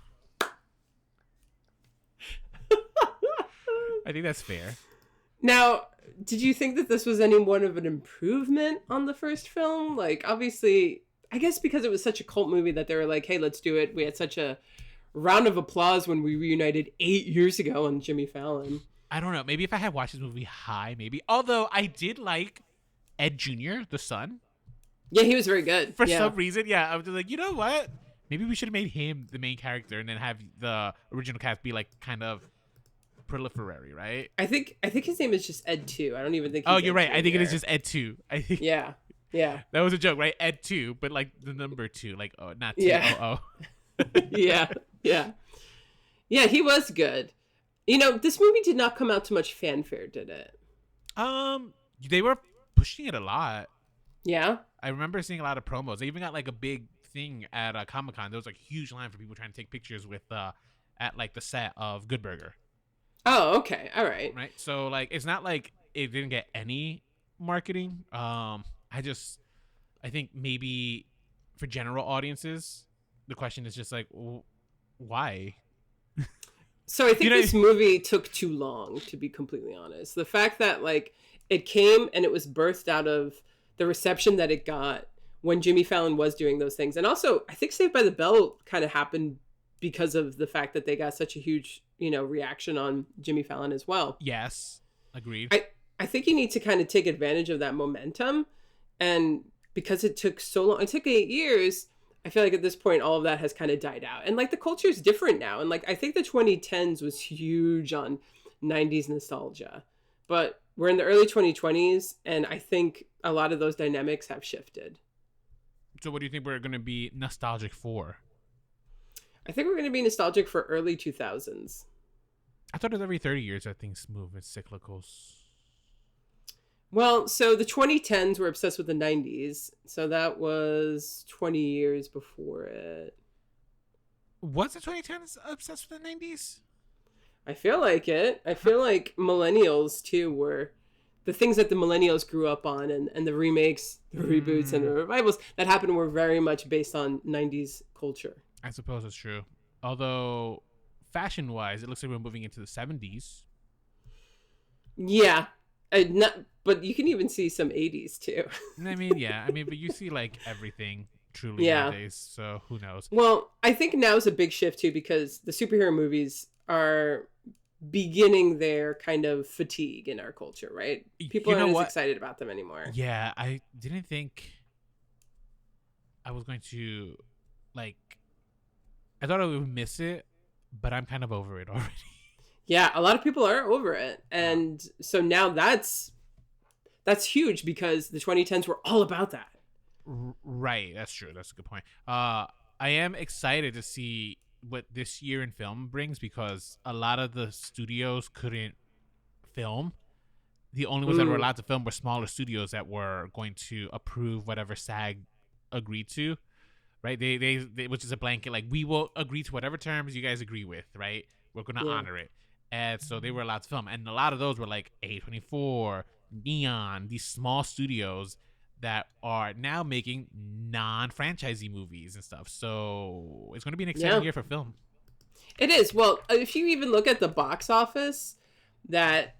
I think that's fair. Now, did you think that this was any more of an improvement on the first film? Like, obviously, I guess because it was such a cult movie that they were like, hey, let's do it. We had such a round of applause when we reunited 8 years ago on Jimmy Fallon. I don't know. Maybe if I had watched this movie high, maybe. Although I did like Ed Jr., the son. Yeah, he was very good. For some reason, yeah. I was just like, you know what? Maybe we should have made him the main character and then have the original cast be like kind of proliferary, right? I think his name is just Ed 2. I don't even think Oh, you're right. I think it is just Ed 2. I think Yeah. That was a joke, right? Ed 2, but like the number 2, like not 2. Yeah. Yeah. Yeah, he was good. You know, this movie did not come out to much fanfare, did it? They were pushing it a lot. Yeah. I remember seeing a lot of promos. They even got like a big thing at Comic-Con. There was like a huge line for people trying to take pictures with at like the set of Good Burger. Oh, okay. All right. Right. So like it's not like it didn't get any marketing. I think maybe for general audiences, the question is just like, why? So I think this movie took too long, to be completely honest. The fact that like it came and it was birthed out of the reception that it got when Jimmy Fallon was doing those things. And also, I think Saved by the Bell kind of happened because of the fact that they got such a huge, reaction on Jimmy Fallon as well. Yes. Agreed. I think you need to kind of take advantage of that momentum. And because it took so long, it took 8 years. I feel like at this point, all of that has kind of died out. And like the culture is different now. And like, I think the 2010s was huge on 90s nostalgia, but we're in the early 2020s. And I think a lot of those dynamics have shifted. So what do you think we're going to be nostalgic for? I think we're going to be nostalgic for early 2000s. I thought it was every 30 years that things move. It's cyclicals. Well, so the 2010s were obsessed with the 90s. So that was 20 years before it. Was the 2010s obsessed with the 90s? I feel like it. I feel like millennials, too, were the things that the millennials grew up on, and the remakes, the reboots, and the revivals that happened were very much based on 90s culture. I suppose it's true. Although, fashion-wise, it looks like we're moving into the 70s. Yeah. But you can even see some 80s, too. I mean, but you see, like, everything truly nowadays, so who knows? Well, I think now is a big shift, too, because the superhero movies are beginning their kind of fatigue in our culture, right? People aren't as excited about them anymore. Yeah, I didn't think I was going to, like, I thought I would miss it, but I'm kind of over it already. Yeah, a lot of people are over it. And so now that's huge because the 2010s were all about that. Right, that's true. That's a good point. I am excited to see what this year in film brings because a lot of the studios couldn't film. The only ones that were allowed to film were smaller studios that were going to approve whatever SAG agreed to, right? They which is a blanket, like, we will agree to whatever terms you guys agree with, right? We're going to honor it. And so they were allowed to film. And a lot of those were like A24, Neon, these small studios that are now making non-franchisee movies and stuff. So it's going to be an exciting year for film. It is. Well, if you even look at the box office that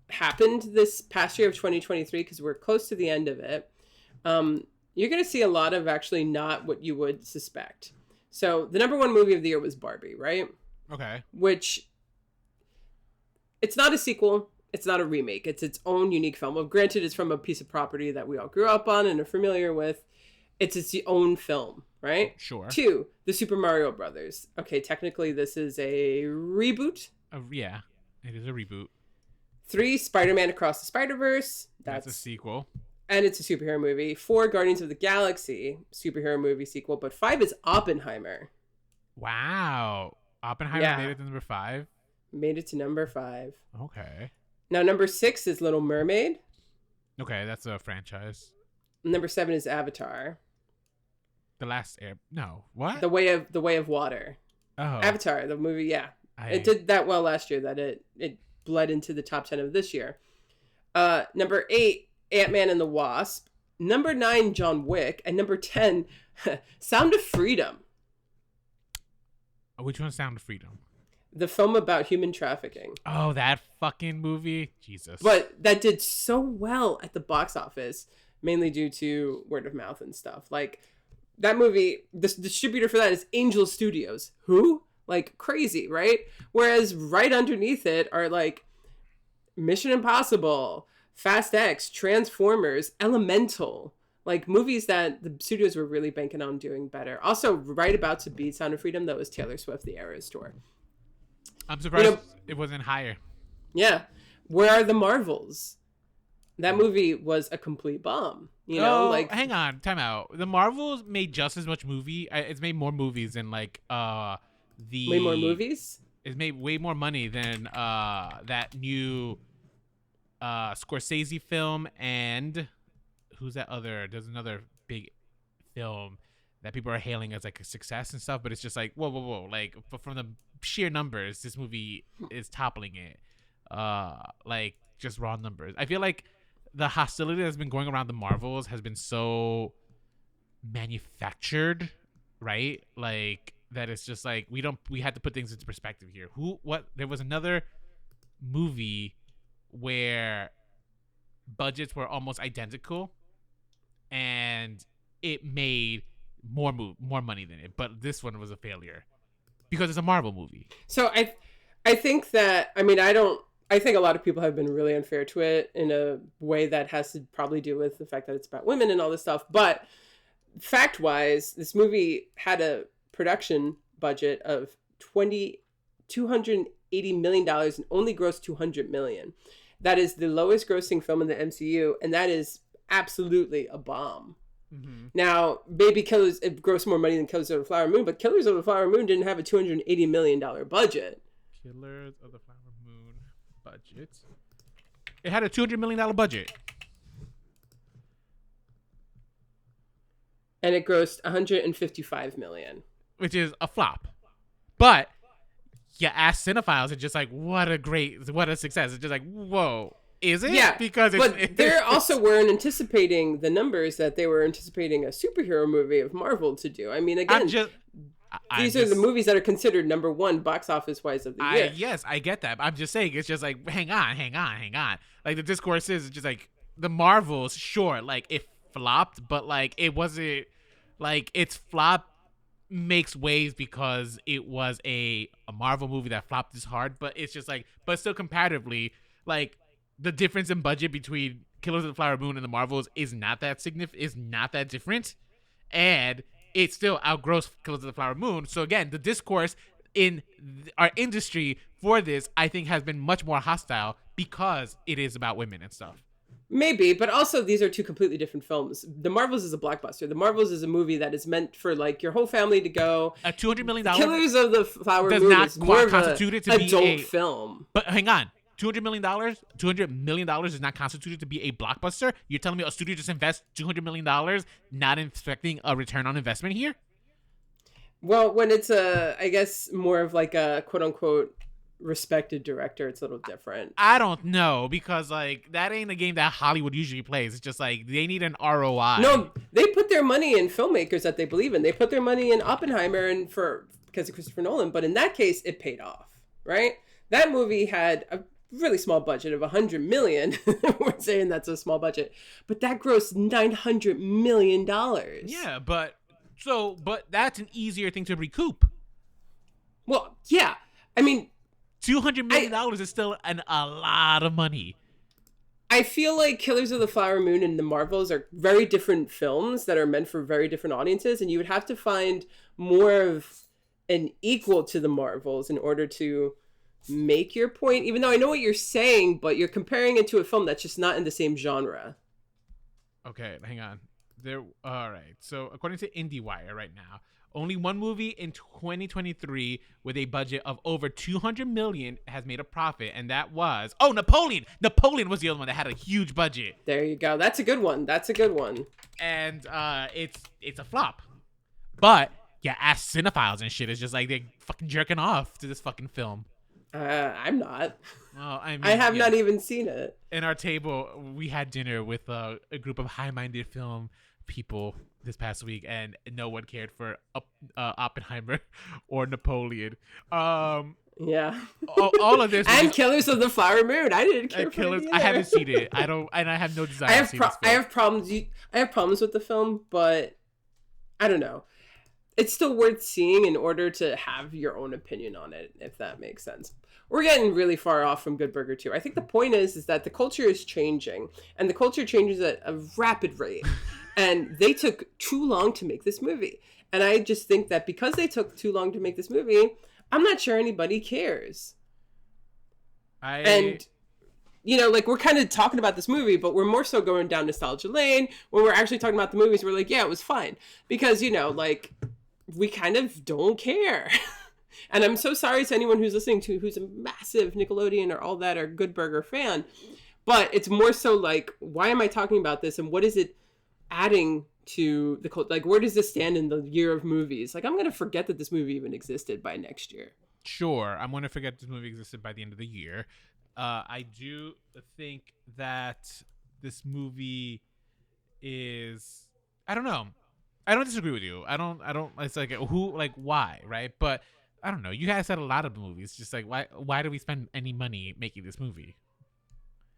happened this past year of 2023, because we're close to the end of it, you're going to see a lot of actually not what you would suspect. So the number one movie of the year was Barbie, right? Okay. Which, it's not a sequel. It's not a remake. It's its own unique film. Well, granted, it's from a piece of property that we all grew up on and are familiar with. It's its own film, right? Sure. 2, the Super Mario Brothers. Okay, technically this is a reboot. Yeah, it is a reboot. 3, Spider-Man Across the Spider-Verse. That's a sequel. And it's a superhero movie. 4, Guardians of the Galaxy, superhero movie sequel. But 5 is Oppenheimer. Wow. Oppenheimer made it to number 5? Made it to number 5. Okay. Now, number 6 is Little Mermaid. Okay, that's a franchise. Number 7 is Avatar. The Last Air... No. What? The Way of Water. Oh. Avatar, the movie, yeah. It did that well last year that it bled into the top 10 of this year. Number 8, Ant-Man and the Wasp. Number 9, John Wick. And number 10, Sound of Freedom. Which one's Sound of Freedom? The film about human trafficking. Oh, that fucking movie? Jesus. But that did so well at the box office, mainly due to word of mouth and stuff. Like, that movie, the distributor for that is Angel Studios. Who? Like, crazy, right? Whereas right underneath it are, like, Mission Impossible, Fast X, Transformers, Elemental. Like, movies that the studios were really banking on doing better. Also, right about to beat Sound of Freedom, that was Taylor Swift, The Eras Tour. I'm surprised it wasn't higher. Yeah. Where are the Marvels? That movie was a complete bomb. You know, like, hang on, time out. The Marvels made just as much movie. It's made more movies than way more movies. It's made way more money than that new Scorsese film and who's that other? There's another big film that people are hailing as like a success and stuff, but it's just like whoa. Like from the sheer numbers, this movie is toppling it. Like just raw numbers. I feel like the hostility that's been going around the Marvels has been so manufactured, right? Like that it's just like we had to put things into perspective here. There was another movie where budgets were almost identical and it made more money than it, but this one was a failure because it's a Marvel movie. So I think that, I mean, I think a lot of people have been really unfair to it in a way that has to probably do with the fact that it's about women and all this stuff. But fact-wise, this movie had a production budget of $280 million and only grossed $200 million. That is the lowest grossing film in the MCU, and that is absolutely a bomb. Mm-hmm. Now, Baby Killers, it grossed more money than Killers of the Flower Moon, but Killers of the Flower Moon didn't have a $280 million budget. Killers of the Flower Moon budget. It had a $200 million budget. And it grossed $155 million. Which is a flop. But you ask cinephiles, it's just like, what a success. It's just like, whoa. Is it? Yeah, because they also weren't anticipating the numbers that they were anticipating a superhero movie of Marvel to do. I mean, again, these are the movies that are considered number one box office wise of the year. Yes, I get that. I'm just saying, it's just like, hang on. Like the discourse is just like the Marvels, sure, like it flopped, but like it wasn't like its flop makes waves because it was a Marvel movie that flopped this hard, but it's just like, but still comparatively, like the difference in budget between Killers of the Flower Moon and the Marvels is not that different, and it still outgrossed Killers of the Flower Moon. So again, the discourse in our industry for this, I think, has been much more hostile because it is about women and stuff. Maybe, but also these are two completely different films. The Marvels is a blockbuster. The Marvels is a movie that is meant for like your whole family to go. A $200 million Killers of the Flower does Moon not is more of constitute it to an be adult film. But hang on. $200 million is not constituted to be a blockbuster? You're telling me a studio just invests $200 million not expecting a return on investment here? Well, when it's I guess more of like a quote unquote respected director, it's a little different. I don't know, because like that ain't a game that Hollywood usually plays. It's just like they need an ROI. No, they put their money in filmmakers that they believe in. They put their money in Oppenheimer and because of Christopher Nolan, but in that case it paid off, right? That movie had a really small budget of $100 million. We're saying that's a small budget, but that grossed $900 million. Yeah, but that's an easier thing to recoup. Well, yeah, I mean, $200 million is still a lot of money. I feel like Killers of the Flower Moon and the Marvels are very different films that are meant for very different audiences, and you would have to find more of an equal to the Marvels in order to make your point, even though I know what you're saying, but you're comparing it to a film that's just not in the same genre. Okay, hang on. All right. So according to IndieWire right now, only one movie in 2023 with a budget of over $200 million has made a profit, and that was Napoleon. Napoleon was the other one that had a huge budget. There you go. That's a good one. And it's a flop. But yeah, ask cinephiles and shit. It's just like they're fucking jerking off to this fucking film. I'm not. Well, I mean, I have not even seen it. In our table, we had dinner with a group of high-minded film people this past week, and no one cared for Oppenheimer or Napoleon. Yeah. All of this and Killers of the Flower Moon. I didn't care for it either. I haven't seen it. I have no desire to see this film. I have problems. I have problems with the film, but I don't know. It's still worth seeing in order to have your own opinion on it, if that makes sense. We're getting really far off from Good Burger 2. I think the point is that the culture is changing, and the culture changes at a rapid rate. And they took too long to make this movie. And I just think that because they took too long to make this movie, I'm not sure anybody cares. And, you know, like, we're kind of talking about this movie, but we're more so going down nostalgia lane. When we're actually talking about the movies, we're like, yeah, it was fine. Because, you know, like, we kind of don't care. And I'm so sorry to anyone who's listening to who's a massive Nickelodeon or all that or Good Burger fan. But it's more so like, why am I talking about this? And what is it adding to the cult. Like, where does this stand in the year of movies? Like, I'm gonna forget that this movie even existed by next year. Sure, I'm going to forget this movie existed by the end of the year. I do think that this movie is, I don't know. I don't disagree with you. I don't, it's like, who, like, why, right? But I don't know. You guys had a lot of movies. Just like, why do we spend any money making this movie?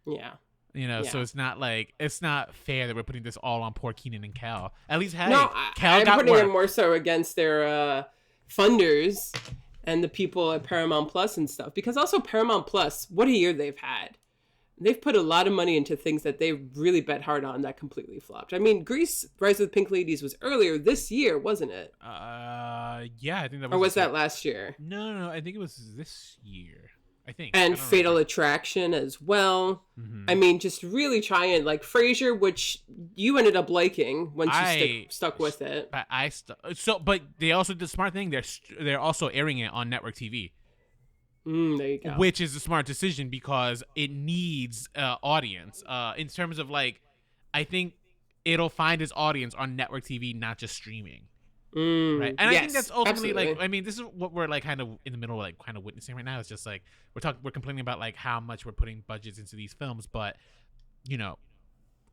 Yeah. You know, Yeah. so it's not fair that we're putting this all on poor Kenan and Kel. At least, hey, No, Kel I'm got putting work. it more so against their funders and the people at Paramount Plus and stuff. Because also Paramount Plus, what a year they've had. They've put a lot of money into things that they really bet hard on that completely flopped. I mean, Grease, Rise of the Pink Ladies was earlier this year, wasn't it? Yeah, I think that was. Or was that last year? No, I think it was this year. I think. And Fatal Attraction as well. Mm-hmm. I mean, just really trying, like Frasier, which you ended up liking once you stuck with it. But but they also did the smart thing. They're also airing it on network TV. There you go. Which is a smart decision because it needs audience. In terms of like, I think it'll find its audience on network TV, not just streaming. Right, and yes, I think that's ultimately absolutely. Like, I mean, this is what we're like kind of in the middle of like kind of witnessing right now. It's just like we're complaining about like how much we're putting budgets into these films, but you know,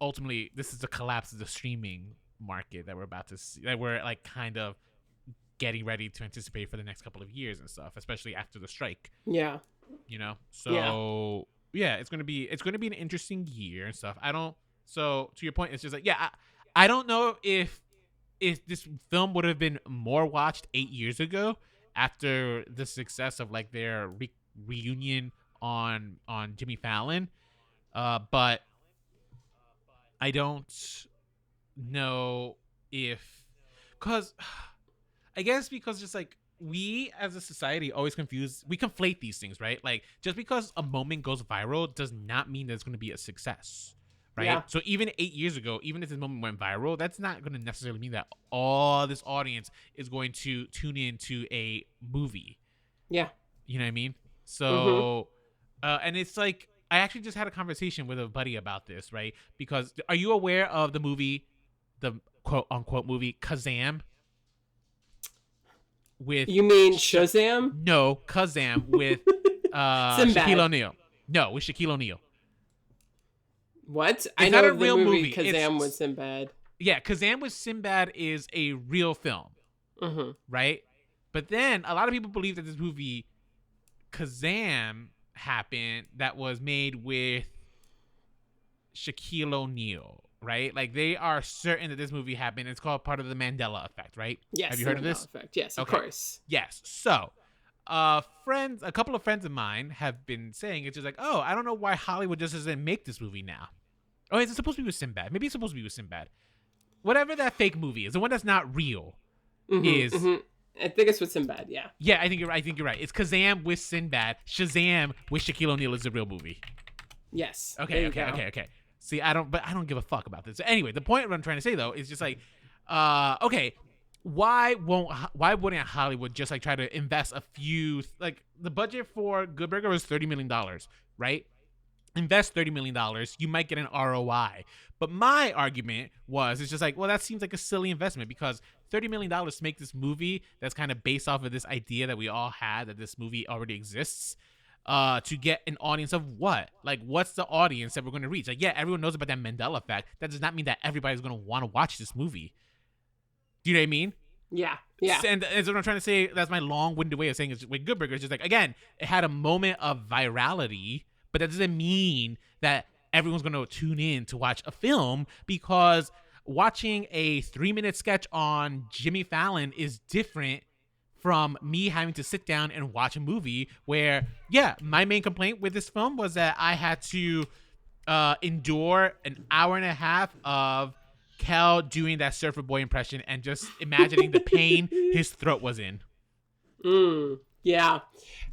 ultimately this is the collapse of the streaming market that we're about to see, that we're like kind of getting ready to anticipate for the next couple of years and stuff, especially after the strike. Yeah, you know, so yeah, it's gonna be an interesting year and stuff. So to your point, it's just like I don't know if this film would have been more watched 8 years ago after the success of like their reunion on Jimmy Fallon, but I don't know if, because just like we as a society always conflate these things, right? Like just because a moment goes viral does not mean that it's going to be a success. Right. Yeah. So even 8 years ago, even if this moment went viral, that's not going to necessarily mean that all this audience is going to tune into a movie. Yeah. You know what I mean? So, and it's like, I actually just had a conversation with a buddy about this, right? Because are you aware of the movie, the quote unquote movie Kazam? With you mean Shazam? No, Kazam with Shaquille O'Neal. No, with Shaquille O'Neal. What? It's I know not a real movie. Kazam with Sinbad. Yeah, Kazam with Sinbad is a real film, right? But then a lot of people believe that this movie Kazam happened that was made with Shaquille O'Neal, right? Like they are certain that this movie happened. It's called part of the Mandela effect, right? Yes. Have you heard of this? Effect. Yes, of course. Yes. So, a couple of friends of mine have been saying it's just like, oh, I don't know why Hollywood just doesn't make this movie now. Oh, is it supposed to be with Sinbad? Maybe it's supposed to be with Sinbad. Whatever that fake movie is, the one that's not real, is. I think it's with Sinbad. Yeah. Yeah, I think you're right. It's Kazam with Sinbad. Shazam with Shaquille O'Neal is the real movie. Yes. Okay. See, I don't give a fuck about this. Anyway, the point what I'm trying to say though is just like, okay, why wouldn't Hollywood just like try to invest a few, like the budget for Good Burger was $30 million, right? Invest $30 million, you might get an ROI. But my argument was, it's just like, well, that seems like a silly investment because $30 million to make this movie that's kind of based off of this idea that we all had that this movie already exists, to get an audience of what? Like, what's the audience that we're going to reach? Like, yeah, everyone knows about that Mandela effect. That does not mean that everybody's going to want to watch this movie. Do you know what I mean? Yeah. And what I'm trying to say, that's my long-winded way of saying is with Good Burger, it's just like, again, it had a moment of virality, but that doesn't mean that everyone's going to tune in to watch a film, because watching a 3-minute sketch on Jimmy Fallon is different from me having to sit down and watch a movie where, yeah, my main complaint with this film was that I had to endure an hour and a half of Kel doing that Surfer Boy impression and just imagining the pain his throat was in. Yeah.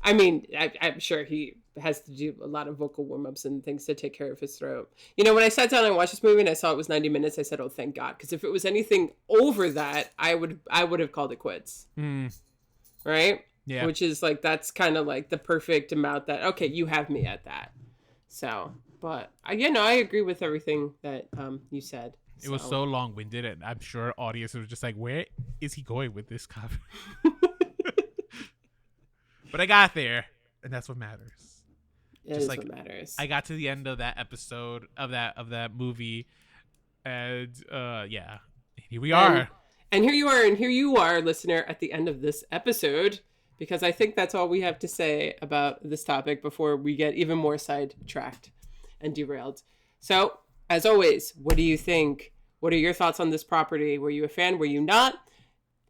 I mean, I'm sure he has to do a lot of vocal warm-ups and things to take care of his throat. You know, when I sat down and watched this movie and I saw it was 90 minutes, I said, oh, thank God. Because if it was anything over that, I would have called it quits. Right? Yeah. Which is like, that's kind of like the perfect amount that, okay, you have me at that. So, but, I agree with everything that you said. It was so long-winded, and I'm sure audiences were just like, where is he going with this cover? But I got there, and that's what matters. It is what matters. I got to the end of that episode of that movie, and yeah, here we are. And here you are, listener, at the end of this episode, because I think that's all we have to say about this topic before we get even more sidetracked and derailed. So, as always, what do you think? What are your thoughts on this property? Were you a fan? Were you not?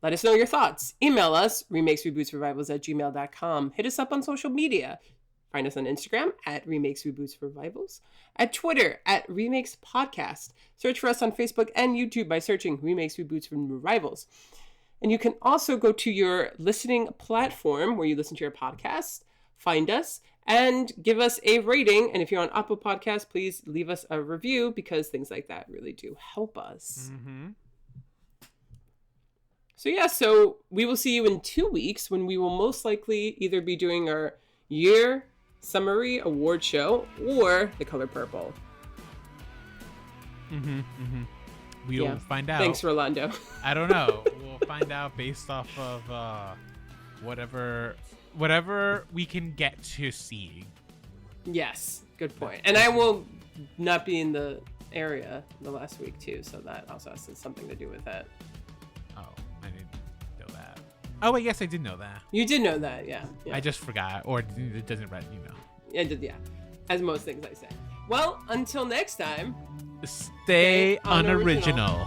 Let us know your thoughts. Email us, remakesrebootsrevivals@gmail.com. Hit us up on social media. Find us on Instagram at remakesrebootsrevivals, at Twitter at Remakes Podcast. Search for us on Facebook and YouTube by searching Remakes, Reboots, and Revivals. And you can also go to your listening platform where you listen to your podcast, find us, and give us a rating. And if you're on Apple Podcasts, please leave us a review, because things like that really do help us. Mm-hmm. So we will see you in 2 weeks, when we will most likely either be doing our year summary award show or The Color Purple. We'll find out. Thanks, Rolando. I don't know. We'll find out based off of whatever we can get to see. Yes, good point. And I will not be in the area the last week too, so that also has something to do with that. Oh, I didn't know that. Oh, wait, yes, I did know that. You did know that, yeah. I just forgot, or it doesn't read, Yeah, as most things I say. Well, until next time, stay unoriginal.